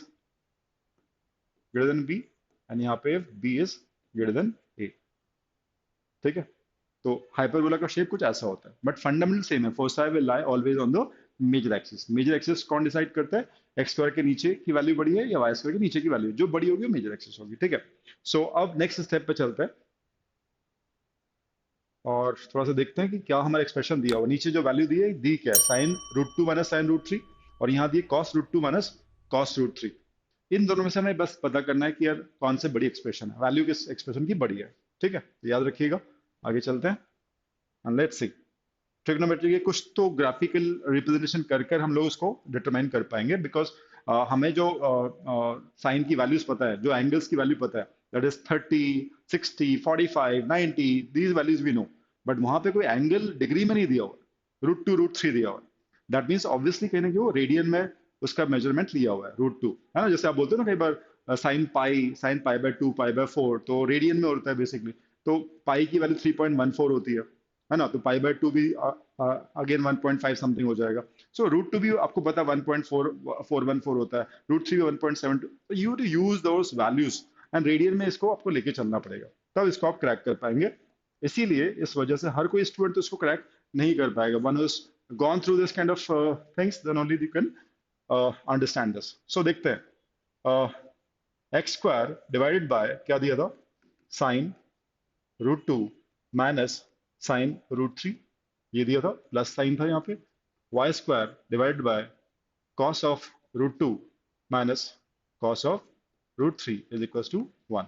greater than b, and यहाँ पे b is greater than a. ठीक है, तो हाइपरबोला का शेप कुछ ऐसा होता है, बट फंडामेंटल सेम है। Foci will lie always on the major axis. Major axis कौन डिसाइड करता है? एक्स स्क्वायर के नीचे की वैल्यू बड़ी है या वाई स्क्वायर के नीचे की वैल्यू, जो बड़ी होगी वो मेजर एक्सिस होगी। ठीक है, सो अब नेक्स्ट स्टेप पे चलते हैं और थोड़ा सा देखते हैं कि क्या हमारा एक्सप्रेशन दिया हुआ। नीचे जो वैल्यू दी क्या है? Sine root two minus sine root three, और यहाँ दी cos root two minus cos root three. इन दोनों में से हमें बस पता करना है कि यार कौन से बड़ी एक्सप्रेशन है, वैल्यू किस एक्सप्रेशन की बड़ी है। ठीक है, तो याद रखिएगा। आगे चलते हैं एंड लेट्स सी। ट्रिग्नोमेट्री के कुछ तो ग्राफिकल रिप्रेजेंटेशन कर कर हम लोग उसको डिटरमाइन कर पाएंगे, बिकॉज हमें जो साइन की वैल्यूज पता है, जो एंगल्स की वैल्यू पता है, that is 30, 60, 45, 90, these values we know. But वहां पे कोई एंगल डिग्री में नहीं दिया हुआ, रूट टू रूट थ्री दिया हुआ। दैट मीन्स ऑब्वियसली कहीं ना कहीं वो रेडियन में उसका मेजरमेंट लिया हुआ है, रूट टू, है ना। जैसे आप बोलते हो ना कई बार sine pi by two, pi by four, तो रेडियन में होता है बेसिकली। तो पाई की वैल्यू 3.14 होती है ना, तो पाई बाय टू भी अगेन 1.5 समथिंग हो जाएगा। सो रूट टू भी आपको पता 1.414 होता है, root three 1.72। You to use those values and radian में इसको आपको लेके चलना पड़ेगा, तब इसको आप क्रैक कर पाएंगे। इसीलिए इस वजह से हर कोई स्टूडेंट तो इसको क्रैक नहीं कर पाएगा। One is gone through this kind of things, then only you can understand this. So देखते हैं, एक्स स्क्वायर डिवाइडेड बाय क्या दिया था? Sine root two minus sine root three, ये दिया था, प्लस साइन था यहाँ पे। Y square divided by cos of root two minus cos of root three is equal to one.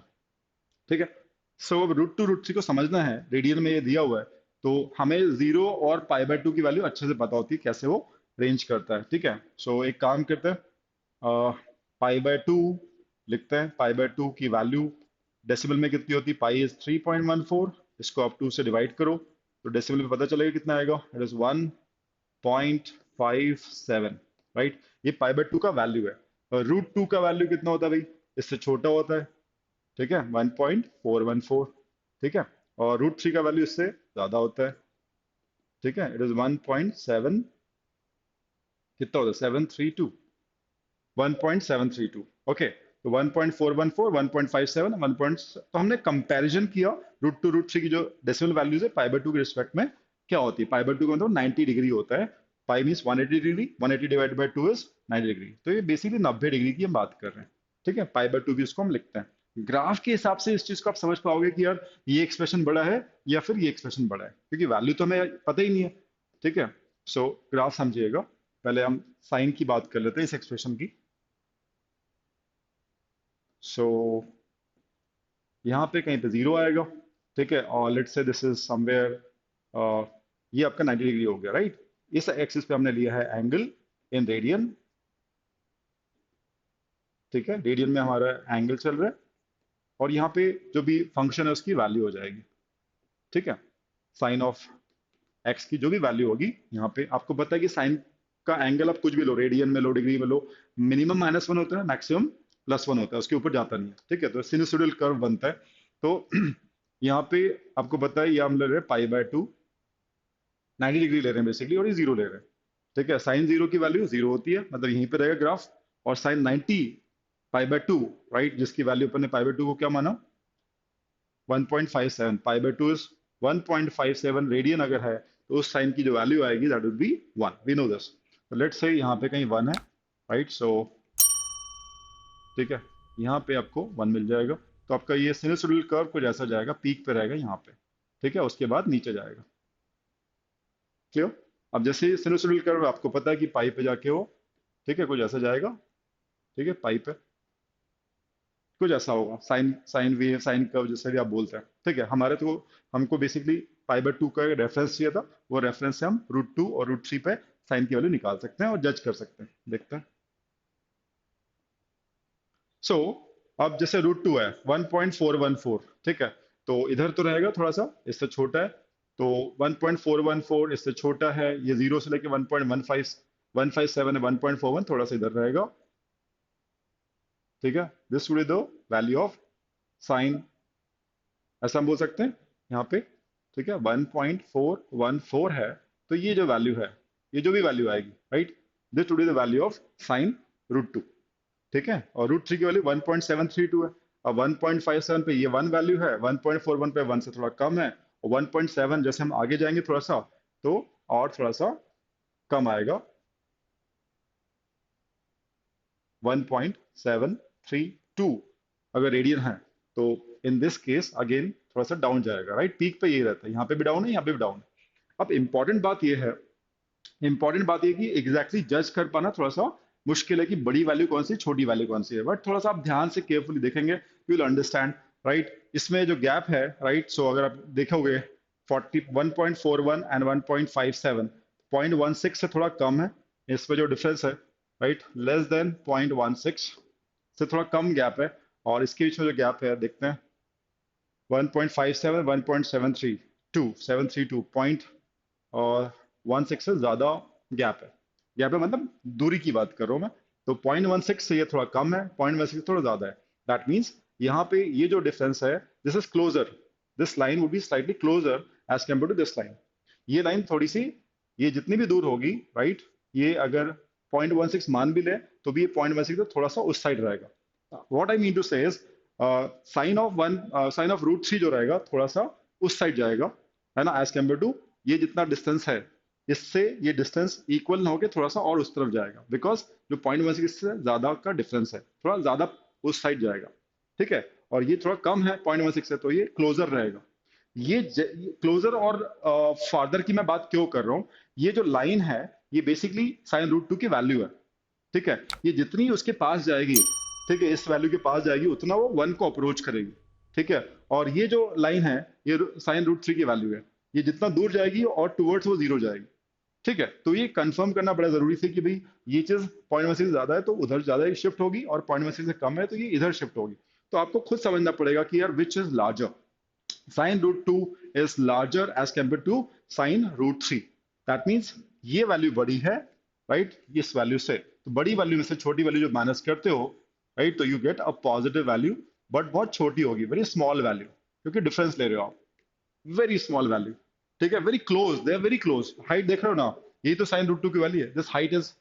ठीक है, सो अब रूट थ्री को समझना है, रेडियन में ये दिया हुआ है, तो हमें जीरो और पाई बाय टू की वैल्यू अच्छे से पता होती है कैसे वो रेंज करता है। ठीक है, सो एक काम करते हैं, पाई बाय टू लिखते हैं। पाई बाय टू की वैल्यू डेसिमल में कितनी होती है? पाई इज 3.14, इसको आप टू से डिवाइड करो तो डेसिमल में पता चलेगा कितना आएगा। It is 1.57, right. ये पाई बाय टू का वैल्यू है, और रूट टू का वैल्यू कितना होता है भाई? इससे छोटा होता है। ठीक है, 1.414। ठीक है, और रूट थ्री का वैल्यू इससे ज्यादा होता है। ठीक है, इट इज 1.7, कितना होता है? 732, 1.732। ओके, तो 1.414, 1.57, 1 तो हमने कंपैरिजन किया रूट थ्री की जो डेसिमल वैल्यूज है पाई बाय टू के रिस्पेक्ट में क्या होती है। पाई बाय टू का मतलब 90 डिग्री होता है। पाई means 180 degree, 180 divided by two is 90 degree, तो ये बेसिकली 90 डिग्री की हम बात कर रहे हैं। ठीक है, पाई बाय टू भी इसको हम लिखते हैं। ग्राफ के हिसाब से इस चीज को आप समझ पाओगे कि यार ये एक्सप्रेशन बड़ा है या फिर ये एक्सप्रेशन बड़ा है, क्योंकि वैल्यू तो हमें पता ही नहीं है। ठीक है, सो ग्राफ समझिएगा। पहले हम साइन की बात कर लेते हैं इस एक्सप्रेशन की। सो यहाँ पे कहीं पे जीरो आएगा। ठीक है, और let's say this is somewhere, ये आपका 90 डिग्री हो गया, राइट। इस एक्सिस पे हमने लिया है एंगल इन रेडियन। ठीक है, रेडियन में हमारा एंगल चल रहा है, और यहाँ पे जो भी फंक्शन है उसकी वैल्यू हो जाएगी। ठीक है, साइन ऑफ एक्स की जो भी वैल्यू होगी, यहाँ पे आपको पता है कि साइन का एंगल आप कुछ भी लो, रेडियन में लो, डिग्री में लो, मिनिमम -1 होता है, मैक्सिमम +1 होता है, उसके ऊपर जाता नहीं है। ठीक है, तो सिनुसोइडल कर्व बनता है। तो यहाँ पे आपको पता है, ये हम ले रहे हैं पाई बाय टू, 90 डिग्री ले रहे हैं बेसिकली, और ये जीरो ले रहे हैं। ठीक है, साइन जीरो की वैल्यू जीरो होती है, मतलब यहीं पे रहेगा ग्राफ। और sine 90 pi by two, right, जिसकी वैल्यू अपन ने पाई बाय टू को क्या माना? 1.57। Pi by two is 1.57 radian अगर है, तो उस साइन की जो वैल्यू आएगी that would be 1। We know this. तो लेट्स से यहाँ पे कहीं 1 है, राइट। सो ठीक है, यहाँ पे आपको 1 मिल जाएगा। तो आपका ये सिनुसोइडल कर्व कुछ ऐसा जाएगा, पीक पे रहेगा यहाँ पे। ठीक है, उसके बाद नीचे जाएगा। क्लियर? अब जैसे सिनुसोइडल कर्व आपको पता है कि पाई पे जाके वो, ठीक है, कुछ ऐसा जाएगा। ठीक है, पाई पे कुछ ऐसा होगा, sine sine wave, sine curve, जैसे भी आप बोलते हैं। ठीक है, हमारे तो हमको बेसिकली पाई बाय टू का रेफरेंस चाहिए था, वो रेफरेंस से हम रूट टू और रूट थ्री पे साइन की वैल्यू निकाल सकते हैं और जज कर सकते हैं। देखते हैं। सो अब जैसे √2 है 1.414, ठीक है, तो इधर तो रहेगा थोड़ा सा, इससे छोटा है, तो 1.414 इससे छोटा है, ये जीरो से लेके 1.157 है, 1.41 थोड़ा सा इधर रहेगा, ठीक है। This would be the value of sine, ऐसा हम बोल सकते हैं यहाँ पे, ठीक है। 1.414 है, तो ये जो वैल्यू है, ये जो भी वैल्यू आएगी, right, this would be the value of sine √2, ठीक है। और √3 की वैल्यू 1.732 है। अब 1.57 पे ये वन वैल्यू है, 1.41 पे वन से थोड़ा कम है, और 1.7 जैसे हम आगे जाएंगे थोड़ा सा, तो और थोड़ा सा कम आएगा, 1.732 अगर रेडियन है, तो इन दिस केस अगेन थोड़ा सा डाउन जाएगा, राइट। पीक पे ये रहता है, यहाँ पे भी डाउन है, यहाँ पे भी डाउन है। अब इंपॉर्टेंट बात ये कि एग्जैक्टली जज कर पाना थोड़ा सा मुश्किल है कि बड़ी वैल्यू कौन सी, छोटी वैल्यू कौन सी है, बट थोड़ा सा आप ध्यान से केयरफुली देखेंगे, यू विल अंडरस्टैंड, राइट। इसमें जो गैप है, राइट, सो अगर आप देखोगे 1.41 एंड 1.57, 0.16 से थोड़ा कम है, इसमें जो डिफरेंस है, राइट, लेस देन 0.16 से थोड़ा कम गैप है, और इसके बीच में जो गैप है देखते हैं 1.57 1.732 732 पॉइंट और 16 से ज्यादा गैप है। गैप है मतलब दूरी की बात कर रहा हूं मैं, तो 0.16 से ये थोड़ा कम है, 0.16 से थोड़ा ज्यादा है। दैट मीन्स यहाँ पे ये जो डिफरेंस है, this is closer, this line would be slightly closer as compare to this line. ये लाइन थोड़ी सी, ये जितनी भी दूर होगी, राइट, ये अगर 0.16 मान भी ले, तो भी ये 0.16 से थोड़ा सा उस साइड रहेगा। व्हाट आई मीन टू से इज साइन ऑफ √3 जो रहेगा थोड़ा सा उस साइड जाएगा, है ना, एज कम्पेयर टू ये जितना डिस्टेंस है, इससे ये डिस्टेंस इक्वल ना होके थोड़ा सा और उस तरफ जाएगा, बिकॉज जो 0.16 से ज्यादा का डिफरेंस है, थोड़ा ज्यादा उस साइड जाएगा, ठीक है। और ये थोड़ा कम है 0.16 से, तो ये क्लोजर रहेगा। ये क्लोजर और फार्दर की मैं बात क्यों कर रहा हूँ, ये जो लाइन है, ये बेसिकली साइन √2 की वैल्यू है, ठीक है। ये जितनी उसके पास जाएगी, ठीक है, इस वैल्यू के पास जाएगी, उतना वो वन को अप्रोच करेगी, ठीक है। और ये जो लाइन है, ये साइन √3 की वैल्यू है, ये जितना दूर जाएगी और टुवर्ड्स वो जीरो जाएगी, ठीक है। तो ये कंफर्म करना बड़ा जरूरी है कि भाई ये चीज 0.16 से ज्यादा है तो उधर ज्यादा शिफ्ट होगी, और 0.16 से कम है तो ये इधर शिफ्ट होगी। तो आपको खुद समझना पड़ेगा कि यार which is larger, sine √2 is larger as compare to sine √3। That means ये वैल्यू बड़ी है, राइट, इस वैल्यू से, तो बड़ी वैल्यू में से छोटी वैल्यू जो माइनस करते हो, राइट, तो you get a positive value, but बहुत छोटी होगी, वेरी स्मॉल वैल्यू, क्योंकि डिफरेंस ले रहे हो आप, वेरी स्मॉल वैल्यू, ठीक है, very close, they are very close. Height देख रहे हो ना, यही तो साइन √2 की वैल्यू है, this height is,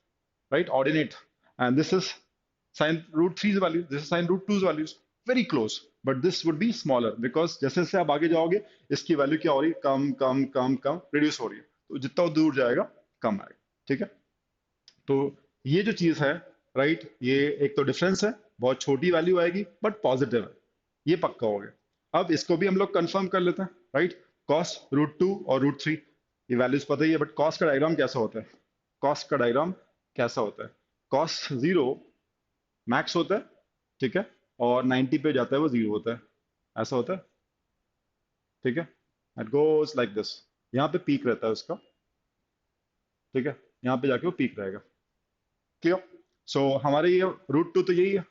right, ordinate, and this is sine √3 value, this is sine √2 value, very close, but this would be smaller, because जैसे जैसे आप आगे जाओगे, इसकी वैल्यू क्या हो रही है, कम कम कम कम रिड्यूस हो रही है, तो जितना दूर जाएगा कम आएगा, ठीक है। तो ये जो चीज है, राइट, ये एक तो डिफरेंस है, बहुत छोटी वैल्यू आएगी बट पॉजिटिव है, ये पक्का हो गया। अब इसको भी हम लोग कंफर्म कर लेते हैं, राइट, कॉस √2 और √3, ये वैल्यूज पता ही है, बट कॉस का डायग्राम कैसा होता है, कॉस का डायग्राम कैसा होता है, कॉस 0 मैक्स होता है, ठीक है, और 90 पे जाता है वो 0 होता है, ऐसा होता है, ठीक है। इट गोज लाइक दिस, यहाँ पे पीक रहता है उसका, ठीक है, यहाँ पे जाके वो पीक रहेगा, क्लियर। सो हमारे ये √2 तो यही है,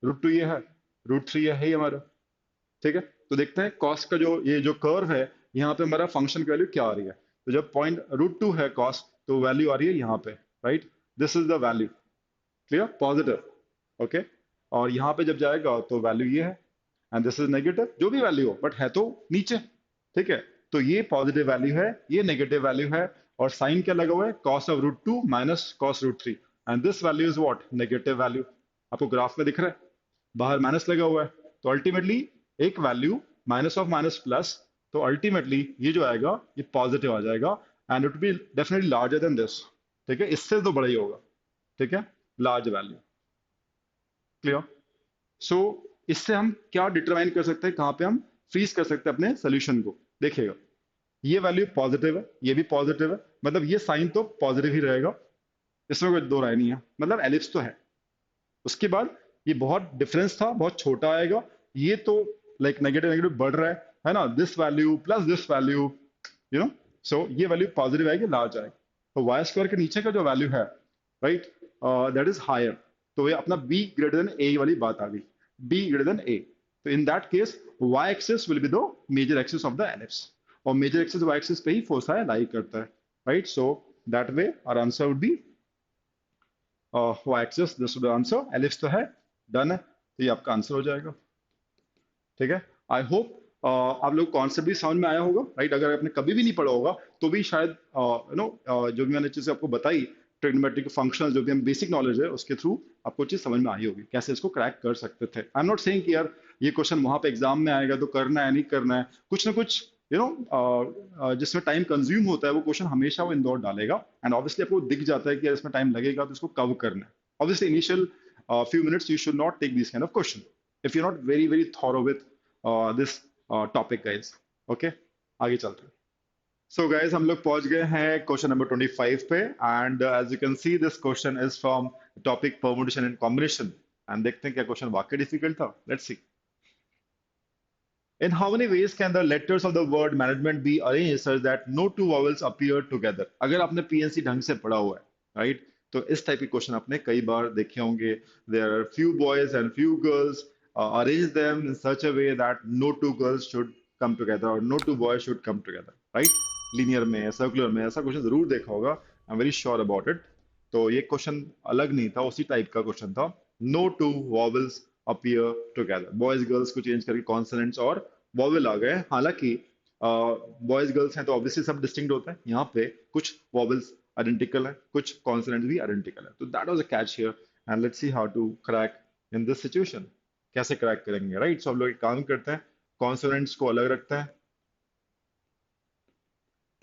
√2 ये है, √3 ये है ही हमारा, ठीक है। तो देखते हैं कॉस का जो ये जो कर्व है, यहाँ पे हमारा फंक्शन की वैल्यू क्या आ रही है, तो जब पॉइंट √2 है कॉस, तो वैल्यू आ रही है यहाँ पे, right, this is the value, clear, positive, okay. और यहाँ पे जब जाएगा तो वैल्यू ये है, एंड दिस इज नेगेटिव, जो भी वैल्यू हो बट है तो नीचे, ठीक है। तो ये पॉजिटिव वैल्यू है, ये नेगेटिव वैल्यू है, और साइन क्या लगा हुआ है, cos of √2 minus cos √3, and this value is what, negative value, आपको ग्राफ में दिख रहा है, बाहर माइनस लगा हुआ है, तो अल्टीमेटली एक value minus of minus plus, तो अल्टीमेटली ये जो आएगा ये पॉजिटिव आ जाएगा, and it be definitely larger than this, ठीक है, इससे तो बड़ा ही होगा, ठीक है, लार्ज वैल्यू, क्लियर। सो इससे हम क्या डिटरमाइन कर सकते हैं, कहाँ पे हम फ्रीज कर सकते हैं अपने सोल्यूशन को, देखिएगा, ये वैल्यू पॉजिटिव है, ये भी पॉजिटिव है, मतलब ये साइन तो पॉजिटिव ही रहेगा, इसमें कोई दो राय नहीं है, मतलब एलिप्स तो है। उसके बाद ये बहुत डिफरेंस था, बहुत छोटा आएगा, ये तो लाइक नेगेटिव नेगेटिव बढ़ रहा है ना, this value plus this value, you know, so ये वैल्यू पॉजिटिव आएगी, लार्ज आएगी, तो वाई स्क्वायर के नीचे का जो वैल्यू है, राइट, दैट इज हायर, तो ये अपना बी ग्रेटर देन ए वाली बात आ गई, बी ग्रेटर देन ए। तो in that case y axis will be the major axis of the ellipse, और मेजर एक्सिस वाई एक्सिस पे ही फोसाई लाई करता है, right. So that way our answer would be y axis, this would answer, ellipse तो है, done है, तो ये आपका आंसर हो जाएगा। ठीक है, आई होप आप लोग कॉन्सेप्ट भी समझ में आया होगा, राइट। अगर आपने कभी भी नहीं पढ़ा होगा तो भी शायद जो भी मैंने चीजें आपको बताई, ट्रिग्नोमेट्रिक फंक्शनल जो भी हम बेसिक नॉलेज है उसके थ्रू आपको चीज समझ में आई होगी, कैसे इसको क्रैक कर सकते थे। आई एम नॉट सेइंग कि यार ये क्वेश्चन वहां पे एग्जाम में आएगा तो करना है नहीं करना है, कुछ ना कुछ जिसमें टाइम कंज्यूम होता है वो क्वेश्चन हमेशा वो इंदौर डालेगा, एंड ऑब्वियसली आपको दिख जाता है कि यार इसमें टाइम लगेगा तो इसको कब करना है। Obviously initial few minutes you should not take these kind of question if you're not very very thorough with this topic guys, okay। आगे चलते हैं। So guys हम लोग पहुंच गए हैं क्वेश्चन नंबर 25 पे, and as you can see this question is from topic permutation and combination, and देखते हैं क्या क्वेश्चन वाकई डिफिकल्ट था, let's see. In how many ways can the letters of the word management be arranged such that no two vowels appear together? अगर आपने PNC ढंग से पढ़ा हुआ है, राइट, तो इस टाइप के क्वेश्चन आपने कई बार देखे होंगे। There are few boys and few girls, arrange them in such a way that no two girls should come together or no two boys should come together, right? Linear में, circular में ऐसा question जरूर देखा होगा, आई am very sure about it. तो ये question अलग नहीं था, उसी टाइप का क्वेश्चन था। No two vowels appear together, boys girls को चेंज करके कॉन्सोनेंट्स और वॉवल आ गए। हालांकि बॉयज गर्ल्स हैं तो ऑब्वियसली सब डिस्टिंक्ट होता है, यहाँ पे कुछ वॉवल्स आइडेंटिकल है, कुछ कॉन्सोनेंट्स भी आइडेंटिकल है, तो that was a catch here, and let's see how to crack in this situation. कैसे क्रैक करेंगे, राइट। सो हम लोग एक काम करते हैं, कॉन्सोनेंट्स को अलग रखते हैं,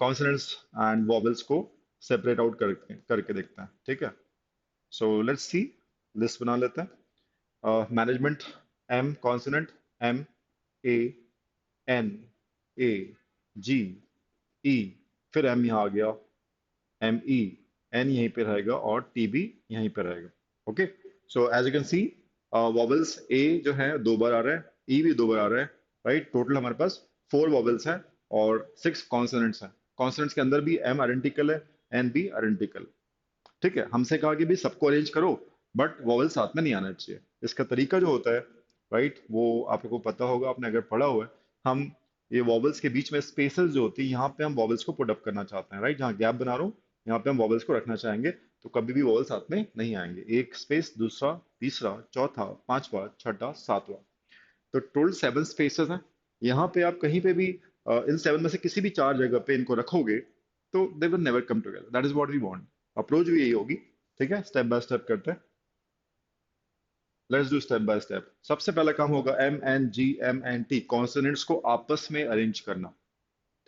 कॉन्सोनेंट्स एंड वॉवल्स को सेपरेट आउट करके देखते हैं, ठीक है। सो लेट्स सी, लिस्ट बना लेते हैं। मैनेजमेंट, एम कॉन्सोनेंट, एम, ए, एन, ए, जी, ई, फिर एम यहाँ आ गया, एम ई, एन यहीं पे रहेगा और टी भी यहीं पे रहेगा, okay. So as you can see vowels a जो है दो बार आ रहा है, ई भी दो बार आ रहा है, राइट। टोटल हमारे पास फोर वॉवल्स हैं और सिक्स कॉन्सोनेंट्स हैं। कॉन्सोनेंट्स के अंदर भी एम आइडेंटिकल है, एन भी आइडेंटिकल, ठीक है। हमसे कहा कि भी सबको अरेंज करो, बट वॉवल साथ में नहीं आना चाहिए। इसका तरीका जो होता है, राइट, वो आप लोगों को पता होगा, आपने अगर पढ़ा हुआ है। हम ये वॉवल्स के बीच में स्पेसेस जो होती है, यहाँ पे हम वॉवल्स को पुट अप करना चाहते हैं, राइट। जहाँ गैप बना रहा हूँ यहाँ पे हम वॉवल्स को रखना चाहेंगे, तो कभी भी वॉवल साथ में नहीं आएंगे। एक स्पेस, दूसरा, तीसरा, चौथा, पांचवा, छठा, सातवां, तो टोटल सेवन स्पेसेस हैं। यहाँ पे आप कहीं पे भी इन सेवन में से किसी भी चार जगह पे इनको रखोगे तो they will never come together, that is what we want. Approach भी यही होगी, ठीक है। स्टेप बाय स्टेप करते हैं, let's do step by step. सबसे पहला काम होगा M N G M N T, consonants को आपस में अरेंज करना,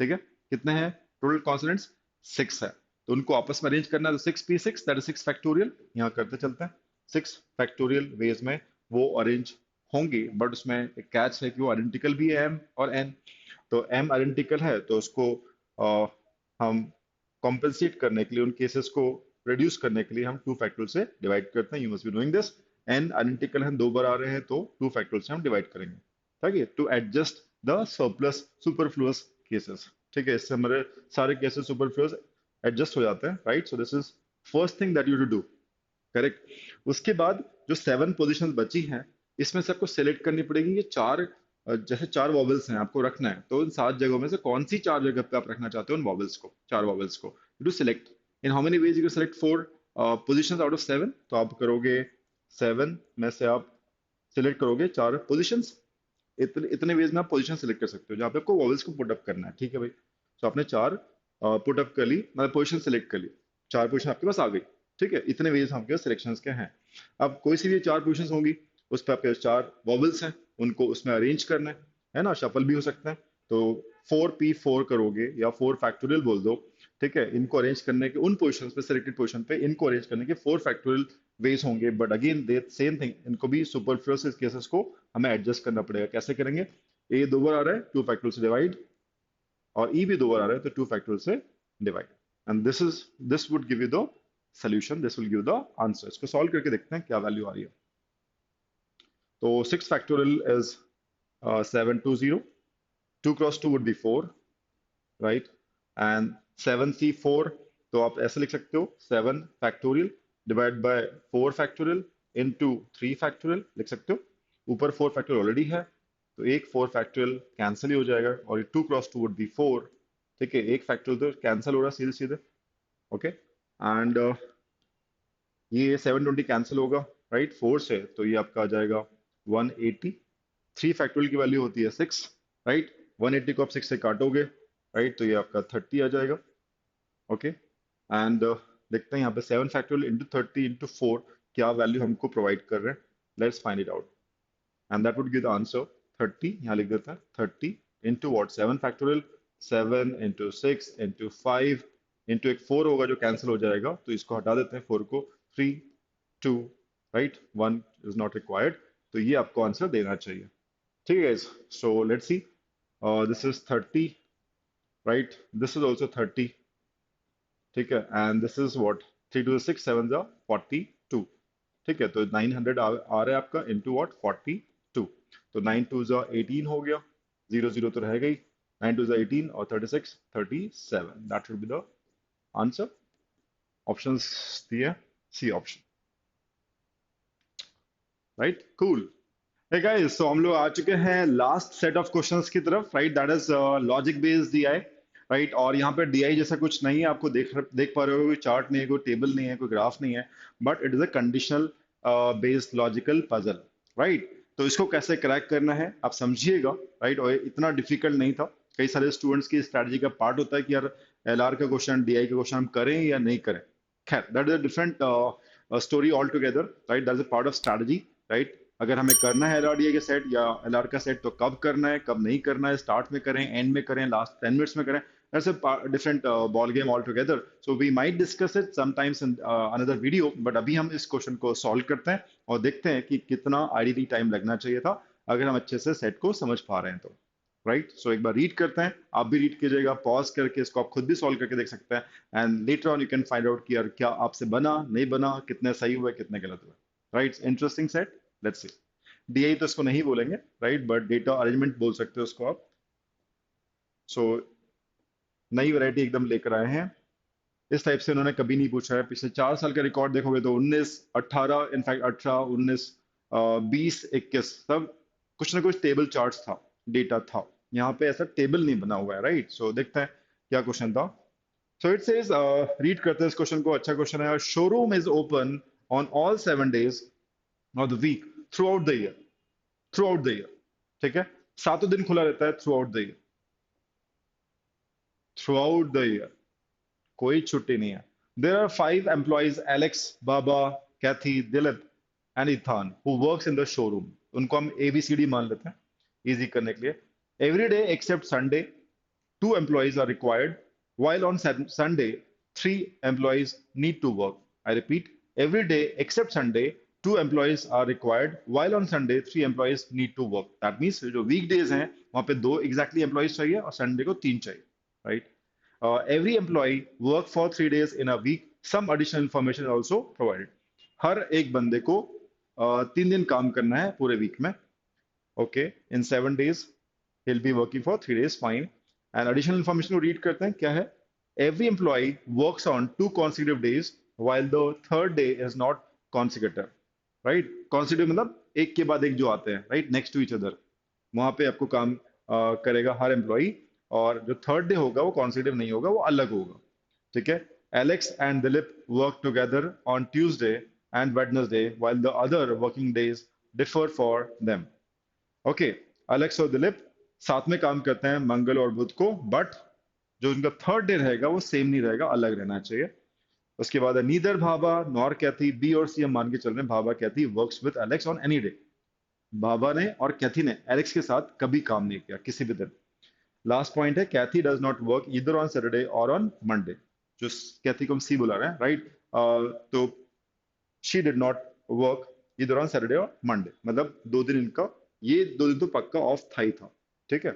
ठीक है। कितने हैं टोटल कॉन्सोनेंट्स, सिक्स है, तो उनको आपस में अरेंज करना है, तो six P six that is six factorial. यहाँ करते चलते हैं, सिक्स फैक्टोरियल वेज में वो अरेंज होंगे, बट उसमें एक कैच है कि वो आइडेंटिकल भी है, एम और एन। तो एम आइडेंटिकल है तो उसको हम कॉम्पेंसेट करने के लिए, उन केसेस को रिड्यूस करने के लिए हम टू फैक्टोरियल से डिवाइड करते हैं। You must be knowing this. N identical है, दो बार आ रहे हैं, तो टू फैक्टोरियल से हम डिवाइड करेंगे, ठीक है, to adjust the surplus superfluous cases, ठीक है। इससे हमारे सारे केसेस सुपरफ्लुअस एडजस्ट हो जाते हैं, right. So this is first thing that you to do, correct. उसके बाद जो सेवन पोजीशन बची हैं, इसमें से आपको सेलेक्ट करनी पड़ेगी ये चार, जैसे चार वॉवल्स हैं आपको रखना है, तो इन सात जगहों में से कौन सी चार जगह पे आप रखना चाहते हो उन वॉवल्स को, चार वॉवल्स को। To select in how many ways you can select four positions out of seven, तो आप करोगे सेवन में से आप सिलेक्ट करोगे चार पोजीशंस। इतने इतने वेज में आप पोजीशन सिलेक्ट कर सकते हो जहाँ पे आपको वॉवल्स को पुट अप करना है, ठीक है भाई। तो आपने चार पुट अप कर ली, मतलब पोजीशन सिलेक्ट कर ली, चार पोजीशन आपके पास आ गई, ठीक है। इतने वेज आपके सिलेक्शंस के हैं। अब कोई सी भी चार पोजीशंस होंगी, उस पर आपके चार वॉवल्स हैं, उनको उसमें अरेंज करना है ना, शफल भी हो सकता है। तो फोर पी फोर करोगे या फोर फैक्टोरियल बोल दो, ठीक है। इनको अरेंज करने के उन पोजीशन पे, सिलेक्टेड पोजीशन पे इनको अरेंज करने के फोर फैक्टोरियल वेज होंगे, but again they same thing, इनको भी सुपरफ्लुअस केसेस को हमें एडजस्ट करना पड़ेगा। कैसे करेंगे, ए दो बार आ रहा है, टू फैक्टोरियल से डिवाइड, और ई भी दो बार आ रहा है तो टू फैक्टोरियल से divide, and this would give you the solution, this will give the answer. इसको सॉल्व करके देखते हैं क्या वैल्यू आ रही है। तो six factorial is 720, 2 cross 2 would be 4, right? And 7c4 तो आप ऐसे लिख सकते हो 7 factorial divide by 4 factorial into 3 factorial लिख सकते हो। ऊपर 4 फैक्टोरियल ऑलरेडी है, तो एक 4 फैक्टोरियल कैंसिल ही हो जाएगा और ये 2 क्रॉस 2 वुड बी 4। ठीक है, एक फैक्टोरियल तो कैंसिल हो रहा है सीधे सीधे। ओके, एंड ये 720 कैंसिल होगा, राइट, 4 से, तो ये आपका आ जाएगा 180। 3 फैक्टोरियल की वैल्यू होती है 6, राइट। 180 को आप 6 से काटोगे, राइट, तो ये आपका 30 आ जाएगा। ओके, एंड देखते हैं यहाँ पे 7 फैक्टोरियल इंटू 30 इंटू 4 क्या वैल्यू हमको प्रोवाइड कर रहे हैं। Let's find it out, and that would give the answer 30। यहाँ लिख देता है 30 into what, 7 factorial, 7 into 6 into 5 into एक 4 होगा जो कैंसिल हो जाएगा, तो इसको हटा देते हैं 4 को। 3 2, राइट, 1 इज नॉट रिक्वायर्ड, तो ये आपको आंसर देना चाहिए। ठीक है guys, so let's see, this is 30, right, this is also 30। ठीक है, and this is what, 3 to 6 7 जा 42। ठीक है, तो 900 आ रहा है आपका इंटू व्हाट 42। तो 9 टू जा 18 हो गया, 0 0 तो रह गई, 9 टू जा 18 और 36 37, that should be the answer. Options दिए, C option, right, cool. Hey guys, so हम लोग आ चुके हैं लास्ट सेट ऑफ क्वेश्चंस की तरफ, right, that is logic based DI, right. और यहाँ पे डीआई जैसा कुछ नहीं है, आपको देख पा रहे हो, कोई चार्ट नहीं है, कोई टेबल नहीं है, कोई ग्राफ नहीं है, but it is a conditional based logical puzzle, right. तो इसको कैसे क्रैक करना है आप समझिएगा, राइट, और इतना डिफिकल्ट नहीं था। कई सारे स्टूडेंट्स की स्ट्रैटेजी का पार्ट होता है कि यार एलआर का क्वेश्चन, डीआई का क्वेश्चन हम करें या नहीं करें। खैर, that is a different story all together, right, that is a part of strategy, right. अगर हमें करना है एलआरडीए के सेट या एलआर का सेट, तो कब करना है, कब नहीं करना है, स्टार्ट में करें, एंड में करें, लास्ट 10 मिनट्स में करें, that's a different ball game altogether. So we might discuss it sometimes in another video, but अभी हम इस क्वेश्चन को सॉल्व करते हैं और देखते हैं कि कितना आईडीडी टाइम लगना चाहिए था अगर हम अच्छे से सेट को समझ पा रहे हैं तो, राइट। सो एक बार रीड करते हैं, आप भी रीड कीजिएगा, पॉज करके इसको आप खुद भी सॉल्व करके देख सकते हैं, and later on you can find out कि यार क्या आपसे बना, नहीं बना, कितने सही हुए, कितने गलत हुए, right. Interesting set, let's see. DI तो इसको नहीं बोलेंगे, राइट, बट डेटा अरेंजमेंट बोल सकते हो उसको आप। सो नई वैरायटी एकदम लेकर आए हैं, इस टाइप से उन्होंने कभी नहीं पूछा है। पिछले 4 साल का रिकॉर्ड देखोगे तो 19 18, इनफैक्ट 18 19 20 21 सब कुछ ना कुछ टेबल चार्ट्स था, डेटा था। यहाँ पे ऐसा टेबल नहीं बना हुआ है, राइट। सो देखते हैं क्या क्वेश्चन था। सो इट सेज, रीड करते हैं इस क्वेश्चन को, अच्छा क्वेश्चन है। Showroom is open on all 7 days of the week throughout the year, throughout the year. ठीक है, सातों दिन खुला रहता है throughout the year, throughout the year, कोई छुट्टी नहीं है। There are 5 employees, Alex, Baba, Kathy, Dilip and Ethan, who works in the showroom. उनको हम एबीसीडी मान लेते हैं इजी करने के लिए। Every day except Sunday 2 employees are required, while on Sunday 3 employees need to work. I repeat, every day except Sunday 2 employees are required, while on Sunday 3 employees need to work. That means जो weekdays हैं वहाँ पे 2 exactly employees चाहिए और Sunday को 3 चाहिए, right? Every employee work for 3 days in a week. Some additional information is also provided. हर एक बंदे को 3 दिन काम करना है पूरे वीक में। Okay, in 7 days he'll be working for 3 days, fine. And additional information को रीड करते हैं, क्या है। Every employee works on 2 consecutive days while the third day is not consecutive, right? Consecutive मतलब एक के बाद एक जो आते हैं, right, next to each other, वहां पे आपको काम करेगा हर एम्प्लॉय। और जो थर्ड डे होगा वो कॉन्सिक्यूटिव नहीं होगा, वो अलग होगा। ठीक है, Alex and Dilip work together on Tuesday and Wednesday while the other working days differ for them. Okay, Alex और दिलीप साथ में काम करते हैं मंगल और बुध को, बट जो उनका थर्ड डे रहेगा वो सेम नहीं रहेगा, अलग रहना चाहिए। उसके बाद neither Bhabha nor Kathy, B और सी हम मान के चल रहे हैं, Bhabha Kathy works with Alex on any day. Baba ने और कैथी ने एलेक्स के साथ कभी काम नहीं किया किसी भी दिन। लास्ट पॉइंट है, कैथी डज नॉट वर्क इधर ऑन सैटरडे और ऑन मंडे। जो कैथी को हम सी बुला रहे हैं, राइट, तो शी डिड नॉट वर्क इधर ऑन सैटरडे और मंडे, मतलब 2 दिन इनका, ये 2 दिन तो पक्का ऑफ था ही था। ठीक है,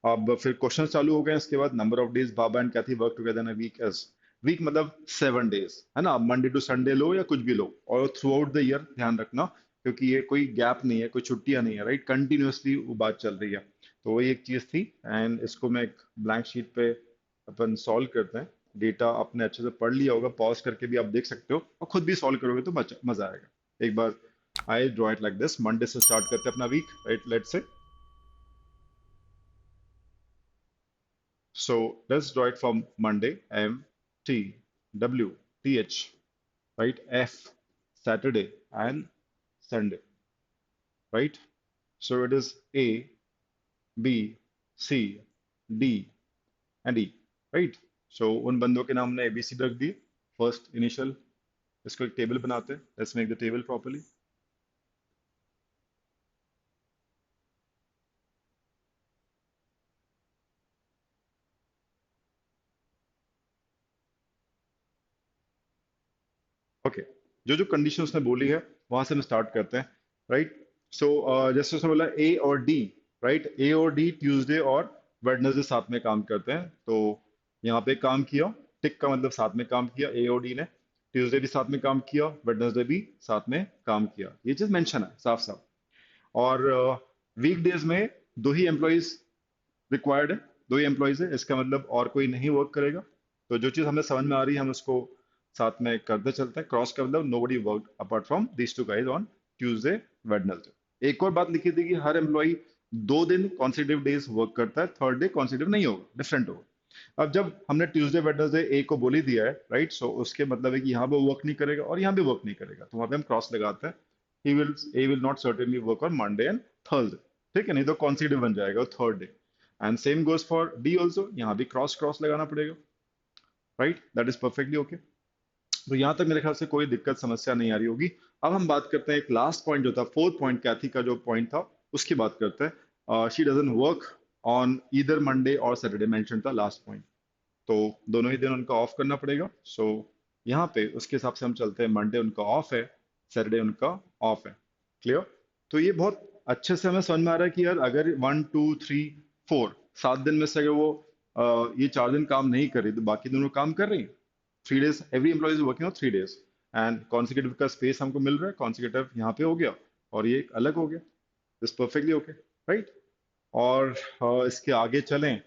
अब फिर क्वेश्चन चालू हो गए। इसके बाद number of days Baba and Kathy work together in a week as, week मतलब 7 days, है ना। मंडे टू संडे लो या कुछ भी लो, और थ्रू आउट द ईयर ध्यान रखना, क्योंकि ये कोई गैप नहीं है, कोई छुट्टियां नहीं है, राइट, कंटिन्यूअसली वो बात चल रही है। तो वही एक चीज थी, एंड इसको मैं एक ब्लैंक शीट पे अपन सॉल्व करते हैं। डेटा आपने अच्छे से पढ़ लिया होगा, पॉज करके भी आप देख सकते हो और खुद भी सॉल्व करोगे तो मजा आएगा। एक बार I draw it like this. Monday से स्टार्ट करते हैं अपना week, right? Let's say so let's draw it from Monday, M T W T H, right? F, Saturday and Sunday, right? So it is A, B, C, D and E, right? So उन बंदों के नाम हमने ABC रख दिए, first initial. इसको एक table बनाते हैं। Let's make the table properly. Okay, जो जो कंडीशन उसने बोली है वहां से हम स्टार्ट करते हैं, राइट? सो जैसे उसने बोला ए और डी, राइट? ए और डी ट्यूसडे और वेडनेसडे साथ में काम करते हैं, तो यहाँ पे काम किया, टिक का मतलब साथ में काम किया ए और डी ने। ट्यूसडे भी साथ में काम किया, वेडनेसडे भी साथ में काम किया, ये चीज मेंशन है साफ साफ। और वीकडेज में दो ही एम्प्लॉइज रिक्वायर्ड है, दो ही एम्प्लॉइज है, इसका मतलब और कोई नहीं वर्क करेगा। तो जो चीज हमें समझ में आ रही है हम उसको साथ में करते चलते हैं। क्रॉस का मतलब nobody work apart from these two guys on Tuesday Wednesday. एक और बात लिखी थी कि हर एम्प्लॉय 2 दिन कॉन्सिक्यूटिव डेज वर्क करता है, थर्ड डे कॉन्सिक्यूटिव नहीं होगा, डिफरेंट होगा। अब जब हमने ट्यूसडे वेडनेसडे ए को बोल ही दिया है, राइट? सो उसके मतलब है कि यहाँ पे वर्क नहीं करेगा और यहाँ भी वर्क नहीं करेगा, तो वहां पे हम क्रॉस लगाते हैं। He will A will not certainly work on Monday and Thursday, ठीक है? नहीं तो कॉन्सिक्यूटिव बन जाएगा third day. And same goes for D also, यहाँ भी क्रॉस क्रॉस लगाना पड़ेगा, right? That is perfectly okay. तो यहाँ तक मेरे ख्याल से कोई दिक्कत समस्या नहीं आ रही होगी। अब हम बात करते हैं एक लास्ट पॉइंट जो था, फोर्थ पॉइंट कैथी का जो पॉइंट था उसकी बात करते हैं। She doesn't work on either Monday और सैटरडे, मेंशन था लास्ट पॉइंट। तो दोनों ही दिन उनका ऑफ करना पड़ेगा। सो यहाँ पे उसके हिसाब से हम चलते हैं, मंडे उनका ऑफ है, सैटरडे उनका ऑफ है। क्लियर? तो ये बहुत अच्छे से हमें समझ में आ रहा है कि यार अगर 1 2 3 4 7 दिन में से अगर वो ये 4 दिन काम नहीं कर रही तो बाकी दोनों काम कर रही है। 3 days every employee is working on 3 days and consecutive का स्पेस हमको मिल रहा है, कॉन्सिक्यूटिव यहाँ पे हो गया और ये एक अलग हो गया। This perfectly okay, right? और इसके आगे चलें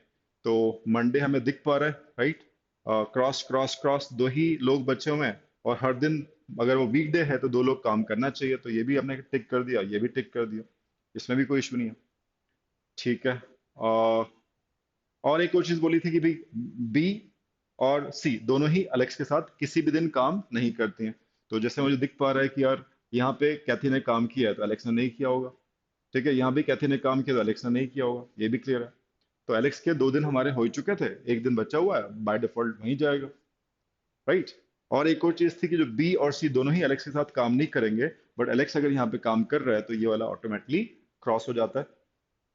तो मंडे हमें दिख पा रहा है, राइट? क्रॉस क्रॉस क्रॉस दो ही लोग बचे हुए हैं और हर दिन अगर वो वीकडे है तो 2 लोग काम करना चाहिए, तो ये भी हमने टिक कर दिया, ये भी टिक कर दिया, इसमें भी कोई इशू नहीं है। ठीक है। और एक और चीज बोली थी कि भाई बी और सी दोनों ही अलेक्स के साथ किसी भी दिन काम नहीं करती हैं। तो जैसे मुझे दिख पा रहा है कि यार यहाँ पे कैथी ने काम किया है तो एलेक्स ने नहीं किया होगा, ठीक है? यहाँ भी कैथी ने काम किया तो एलेक्स ने नहीं किया होगा, ये भी क्लियर है। तो एलेक्स के 2 दिन हमारे हो ही चुके थे, एक दिन बचा हुआ है, बाय डिफॉल्ट वहीं जाएगा, राइट? और एक और चीज थी कि जो बी और सी दोनों ही एलेक्स के साथ काम नहीं करेंगे, बट एलेक्स अगर यहाँ पे काम कर रहा है तो ये वाला ऑटोमेटिकली क्रॉस हो जाता है।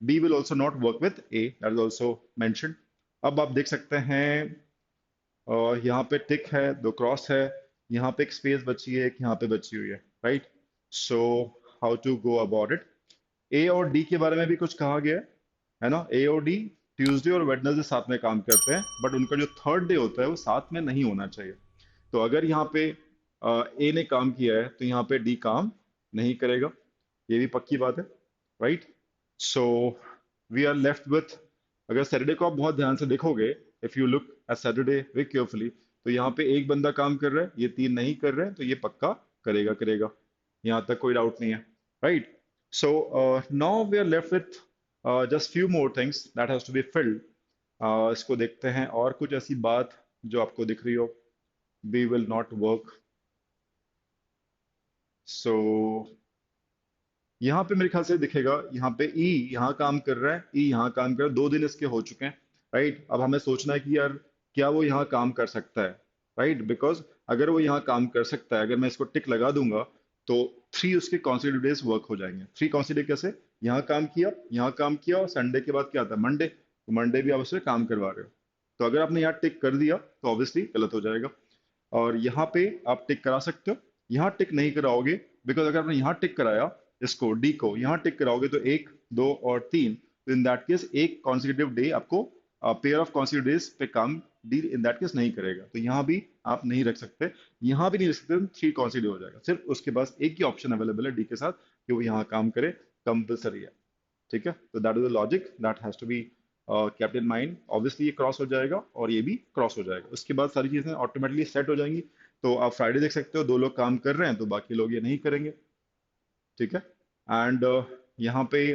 B will also not work with A, that is also mention. अब आप देख सकते हैं यहाँ पे टिक है, 2 क्रॉस है, यहाँ पे एक स्पेस बची है, एक यहाँ पे बची हुई है, right? So how to go about it? A और डी के बारे में भी कुछ कहा गया है ना? ए और डी ट्यूसडे और वेडनेसडे साथ में काम करते हैं, बट उनका जो थर्ड डे होता है वो साथ में नहीं होना चाहिए। तो अगर यहाँ पे ए ने काम किया है तो यहाँ पे डी काम नहीं करेगा, ये भी पक्की बात है, right? So we are left with, अगर सैटरडे को आप बहुत ध्यान से देखोगे, if you look at Saturday very carefully, तो यहाँ पे एक बंदा काम कर रहा है, ये 3 नहीं कर रहे हैं, तो ये पक्का करेगा करेगा, यहाँ तक कोई डाउट नहीं है, right? So now we are left with just few more things that has to be filled. इसको देखते हैं, और कुछ ऐसी बात जो आपको दिख रही हो, we will not work। सो यहाँ पे मेरे ख्याल से दिखेगा, यहाँ पे ई यहाँ काम कर रहा है, ई यहाँ काम कर रहा है, 2 दिन इसके हो चुके हैं, राइट? अब हमें सोचना है कि यार क्या वो यहाँ काम कर सकता है, राइट? बिकॉज अगर वो यहाँ काम कर सकता है, अगर मैं इसको टिक लगा दूंगा तो 3 उसके कॉन्सिक्यूटिव डेज वर्क हो जाएंगे। 3 कॉन्सिक्यूटिव कैसे? यहाँ काम किया, यहाँ काम किया, और संडे के बाद क्या आता है? मंडे। तो मंडे भी आप उससे काम करवा रहे हो, तो अगर आपने यहाँ टिक कर दिया तो ऑब्वियसली गलत हो जाएगा। और यहाँ पे आप टिक करा सकते हो, यहाँ टिक नहीं कराओगे, बिकॉज अगर आपने यहाँ टिक कराया, इसको डी को यहाँ टिक कराओगे तो 1 2 और 3, तो इन दैट केस एक कॉन्सिक्यूटिव डे आपको, पेयर ऑफ कॉन्सिक्यूटिव डेज पे काम डी इन दैट केस नहीं करेगा, तो यहाँ भी आप नहीं रख सकते, यहाँ भी नहीं रख सकते, 3 कॉन्सिक्यूटिव हो जाएगा। सिर्फ उसके पास एक ही ऑप्शन अवेलेबल है डी के साथ कि वो यहाँ काम करे, कंपल्सरी है, ठीक है? तो that is the logic that has to be kept in mind, obviously ये क्रॉस हो जाएगा और ये भी क्रॉस हो जाएगा, उसके बाद सारी चीजें ऑटोमेटिकली सेट हो जाएंगी। तो आप फ्राइडे देख सकते हो, दो लोग काम कर रहे हैं तो बाकी लोग ये नहीं करेंगे, ठीक है। एंड यहाँ पे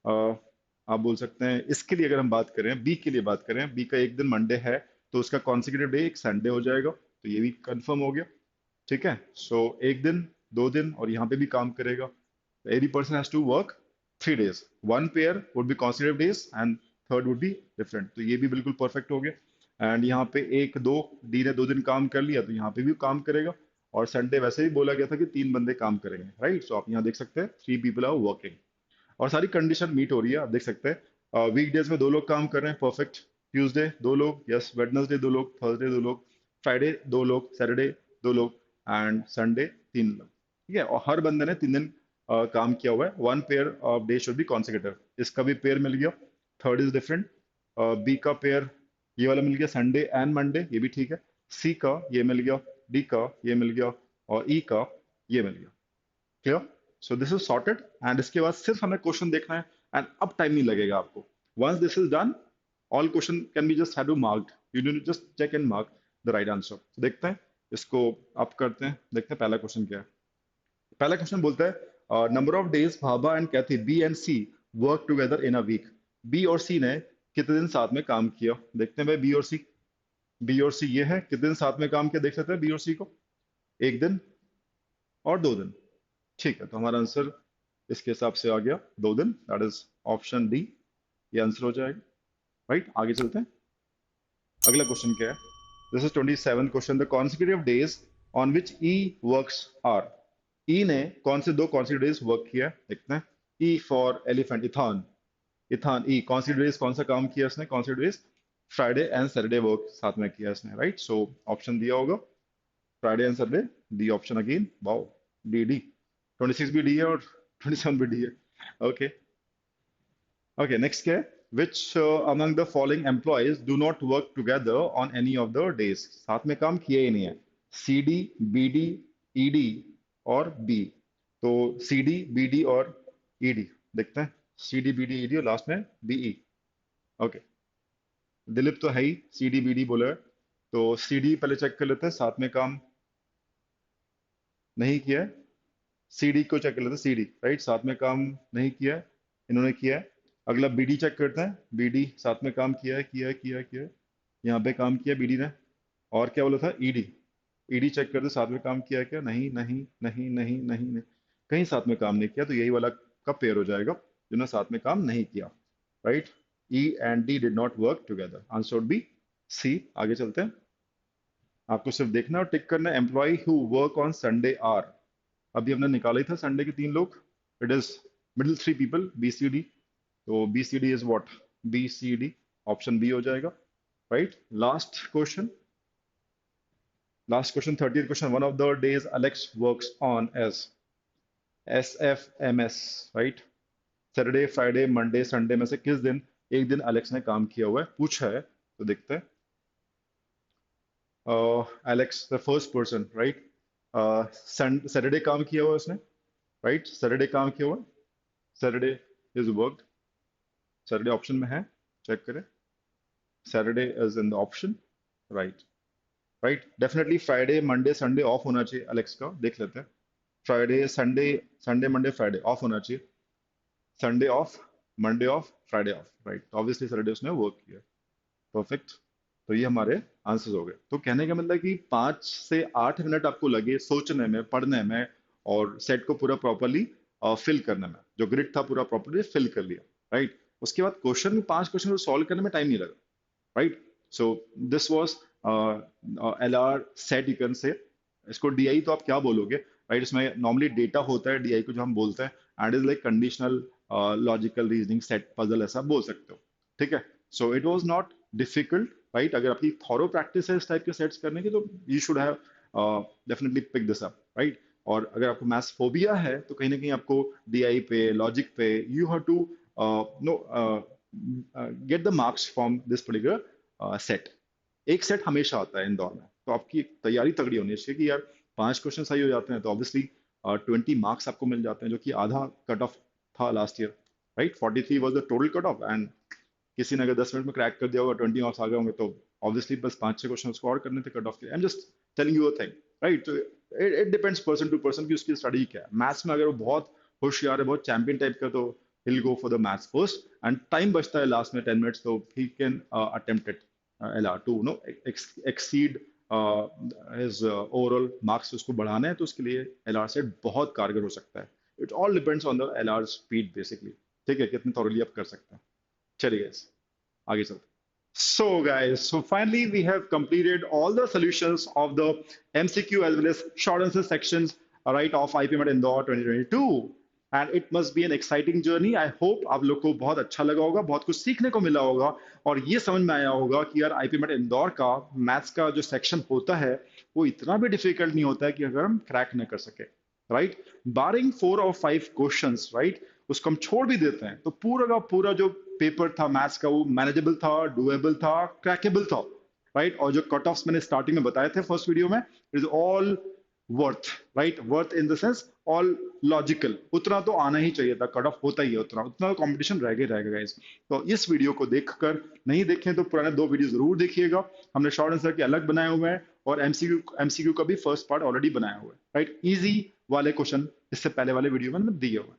आप बोल सकते हैं, इसके लिए अगर हम बात करें, बी के लिए बात करें, बी का एक दिन मंडे है तो उसका कॉन्सिक्यूटिव डे एक संडे हो जाएगा, तो ये भी कंफर्म हो गया, ठीक है। सो एक दिन, दो दिन और यहाँ पे भी काम करेगा। Every person has to work 3 days, one pair would be consecutive days and third would be different, तो ये भी बिल्कुल परफेक्ट हो गया। एंड यहाँ पे एक दो डी ने 2 दिन काम कर लिया तो यहाँ पे भी काम करेगा, और संडे वैसे ही बोला गया था कि 3 बंदे काम करेंगे, राइट। सो आप यहाँ देख सकते हैं 3 people आर वर्किंग, और सारी कंडीशन मीट हो रही है, आप देख सकते हैं। वीकडेज में 2 लोग काम कर रहे हैं, परफेक्ट। ट्यूसडे 2 लोग, यस। वेडनेसडे 2 लोग, थर्सडे 2 लोग, फ्राइडे 2 लोग, सैटरडे 2 लोग एंड संडे 3 लोग, ठीक है। और हर बंदे ने 3 दिन काम किया हुआ है। One pair of day should be consecutive, इसका भी पेयर मिल गया, थर्ड इज डिफरेंट। बी का पेयर ये वाला मिल गया, संडे एंड मंडे, ये भी ठीक है। सी का ये मिल गया, डी का ये मिल गया, और ई का ये मिल गया, clear. So this is sorted, and इसके बाद सिर्फ हमें क्वेश्चन देखना है, एंड अब टाइम नहीं लगेगा आपको। Once this is done, all question can be just have to marked, you need to just check and mark the right answer. देखते हैं इसको, आप करते हैं, देखते हैं पहला क्वेश्चन क्या है। पहला क्वेश्चन बोलता है, number of days Bhabha and Kathy B and C work together in a week. B और सी ने कितने दिन साथ में काम किया, देखते हैं भाई। बी और सी, बी और सी ये है, कितने दिन साथ में काम किया देख सकते हैं बी और सी को, एक दिन और 2 दिन, ठीक है। तो हमारा आंसर इसके हिसाब से आ गया 2 दिन, दैट इज ऑप्शन डी, ये आंसर हो जाएगा, राइट। आगे चलते हैं, अगला क्वेश्चन क्या है। This is 27 question, the consecutive days on which E works are. E ने कौन से 2 कॉन्सिक्यूटिव डेज वर्क किया है, देखते हैं। E for elephant, ethane, ethane E consecutive days कौन सा काम किया इसने, consecutive days Friday and Saturday work साथ में किया इसने, राइट। सो ऑप्शन दिया होगा Friday and Saturday, D option again, wow, D D. 26 भी डी है और 27 भी डी है, ओके। ओके, नेक्स्ट क्या है, which among the following employees do not work together on any of the days, साथ में काम किए ही नहीं है। C D, B D, E D और बी। तो सी डी, बी डी और ई डी, देखते हैं। C D, B D, E D और लास्ट में बी ई, ओके। दिलीप तो है ही, सी डी बी डी बोला है, तो सी डी पहले चेक कर लेते हैं, साथ में काम नहीं किया है। सी डी को चेक कर लेते हैं, सी डी, राइट, साथ में काम नहीं किया है, इन्होंने किया है। अगला बी डी चेक करते हैं, बी डी साथ में काम किया है, किया है, किया है, किया है, यहाँ पे काम किया बी डी ने। और क्या बोला था, ईडी, ईडी चेक करते हैं, साथ में काम किया है क्या, नहीं नहीं नहीं नहीं नहीं नहीं, कहीं साथ में काम नहीं किया, तो यही वाला का पेयर हो जाएगा जिन्होंने साथ में काम नहीं किया, right. E and D did not work together, answer would be C. आगे चलते हैं, आपको सिर्फ देखना और टिक करना है। Employ who work on Sunday are, अभी हमने निकाला ही था संडे के 3 लोग, it is middle 3 people, B C D. तो B C D is what, B C D, option B हो जाएगा, right. Last question, last question, 30th question, one of the days Alex works on S, S F M S, right. Saturday, Friday, Monday, Sunday में से किस दिन एक दिन Alex ने काम किया हुआ है, पूछा है, तो देखते हैं। Alex the first person, right, Saturday काम किया हुआ है उसने, राइट, सैटरडे काम किया हुआ है, Saturday is worked, Saturday option में है, चेक करें, Saturday is in the option, right, right. Definitely Friday, Monday, Sunday off होना चाहिए अलेक्स का, देख लेते हैं। Friday, Sunday, Sunday, Monday, Friday of होना चाहिए, Sunday off, Monday of, Friday of, right. Obviously Saturday उसने वर्क किया, परफेक्ट। तो ये हमारे आंसर्स हो गए। तो कहने का मतलब कि 5 से 8 मिनट आपको लगे सोचने में, पढ़ने में, और सेट को पूरा प्रॉपरली फिल करने में, जो ग्रिड था पूरा प्रॉपरली फिल कर लिया, राइट। उसके बाद क्वेश्चन, 5 क्वेश्चन को सॉल्व करने में टाइम नहीं लगा, right. So this was L R set, you can से। इसको डीआई तो आप क्या बोलोगे, राइट। इसमें नॉर्मली डेटा होता है डीआई को, जो हम बोलते हैं, and is like conditional logical reasoning set puzzle, ऐसा बोल सकते हो, ठीक है। So it was not difficult, right. अगर आपकी थॉरो प्रैक्टिस है इस टाइप के सेट्स करने की, तो you should have definitely pick this up, right. और अगर आपको मैथ्स फोबिया है तो कहीं ना कहीं आपको डीआई पे, लॉजिक पे, you have to know get the marks from this particular set. एक सेट हमेशा आता है इंदौर में, तो आपकी तैयारी तगड़ी होनी चाहिए कि यार 5 क्वेश्चन सही हो जाते हैं तो ऑब्वियसली 20 मार्क्स आपको मिल जाते हैं, जो कि आधा कट ऑफ था last year, right. 43 was the total cut off, and किसी ने अगर 10 मिनट में क्रैक कर दिया होगा, 20 मार्क्स आ गए होंगे, तो ऑब्वियसली बस 5-6 क्वेश्चन उसको और करने थे कट ऑफ के लिए। I am just telling you a thing, right? तो it depends person to person की उसकी स्टडी क्या है। मैथ्स में अगर वो बहुत होशियार है, बहुत चैंपियन टाइप का, तो he'll go for the maths first, and time बचता है लास्ट में 10 मिनट्स, तो he can attempt it, LR to exceed his overall marks, उसको बढ़ाना है तो उसके लिए LR सेट बहुत कारगर हो सकता है। It all depends on the LR speed basically, ठीक है, कितनी thoroughly आप कर सकते हैं। चलिए guys, आगे चलते हैं। So guys, so finally we have completed all the solutions of the MCQ as well as short answer sections, right, of IPMAT Indore 2022. And it must be an exciting journey. I hope आप लोग को बहुत अच्छा लगा होगा, बहुत कुछ सीखने को मिला होगा, और ये समझ में आया होगा कि यार IPMAT इंदौर का मैथ्स का जो सेक्शन होता है वो इतना भी डिफिकल्ट नहीं होता है कि अगर हम क्रैक न कर सके, राइट? बारिंग 4 और 5 क्वेश्चंस, राइट, उसको हम छोड़ भी देते हैं तो पूरा का पूरा जो पेपर था मैथ्स का वो मैनेजेबल था, डुएबल था, क्रैकेबल था, राइट? और जो कट ऑफ्स मैंने स्टार्टिंग में बताए थे फर्स्ट वीडियो में, it is all worth, right? Worth in the sense all logical, उतना तो आना ही चाहिए था, कट ऑफ होता ही है उतना, उतना कंपटीशन रह गया रहेगा गाइस। तो इस वीडियो को देखकर, नहीं देखें तो पुराने 2 वीडियो जरूर देखिएगा, हमने शॉर्ट आंसर के अलग बनाए हुए हैं और एमसीक्यू का भी फर्स्ट पार्ट ऑलरेडी बनाया हुआ है, राइट? इजी वाले क्वेश्चन इससे पहले वाले वीडियो में दिए हुए हैं,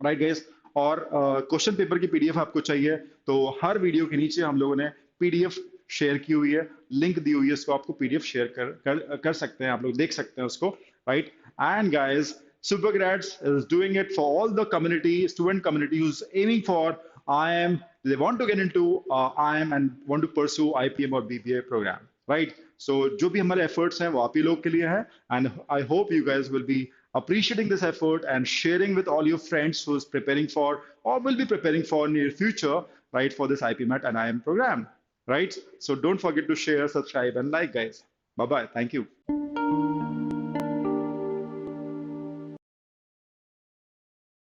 राइट गाइस? और क्वेश्चन पेपर की पीडीएफ आपको चाहिए तो हर वीडियो के नीचे हम लोगों ने पीडीएफ शेयर की हुई है, लिंक दी हुई है, उसको आपको पीडीएफ शेयर कर सकते हैं, आप लोग देख सकते हैं उसको, right? And guys, Supergrads is doing it for all the community, student community who's aiming for IIM, they want to get into IIM and want to pursue IPM or BBA program, right? So जो भी हमारे efforts हैं वो आप ही लोग के लिए हैं, and I hope you guys will be appreciating this effort and sharing with all your friends who's preparing for or will be preparing for near future, right, for this IPMAT and IIM program, right? So don't forget to share, subscribe, and like, guys. Bye bye. Thank you.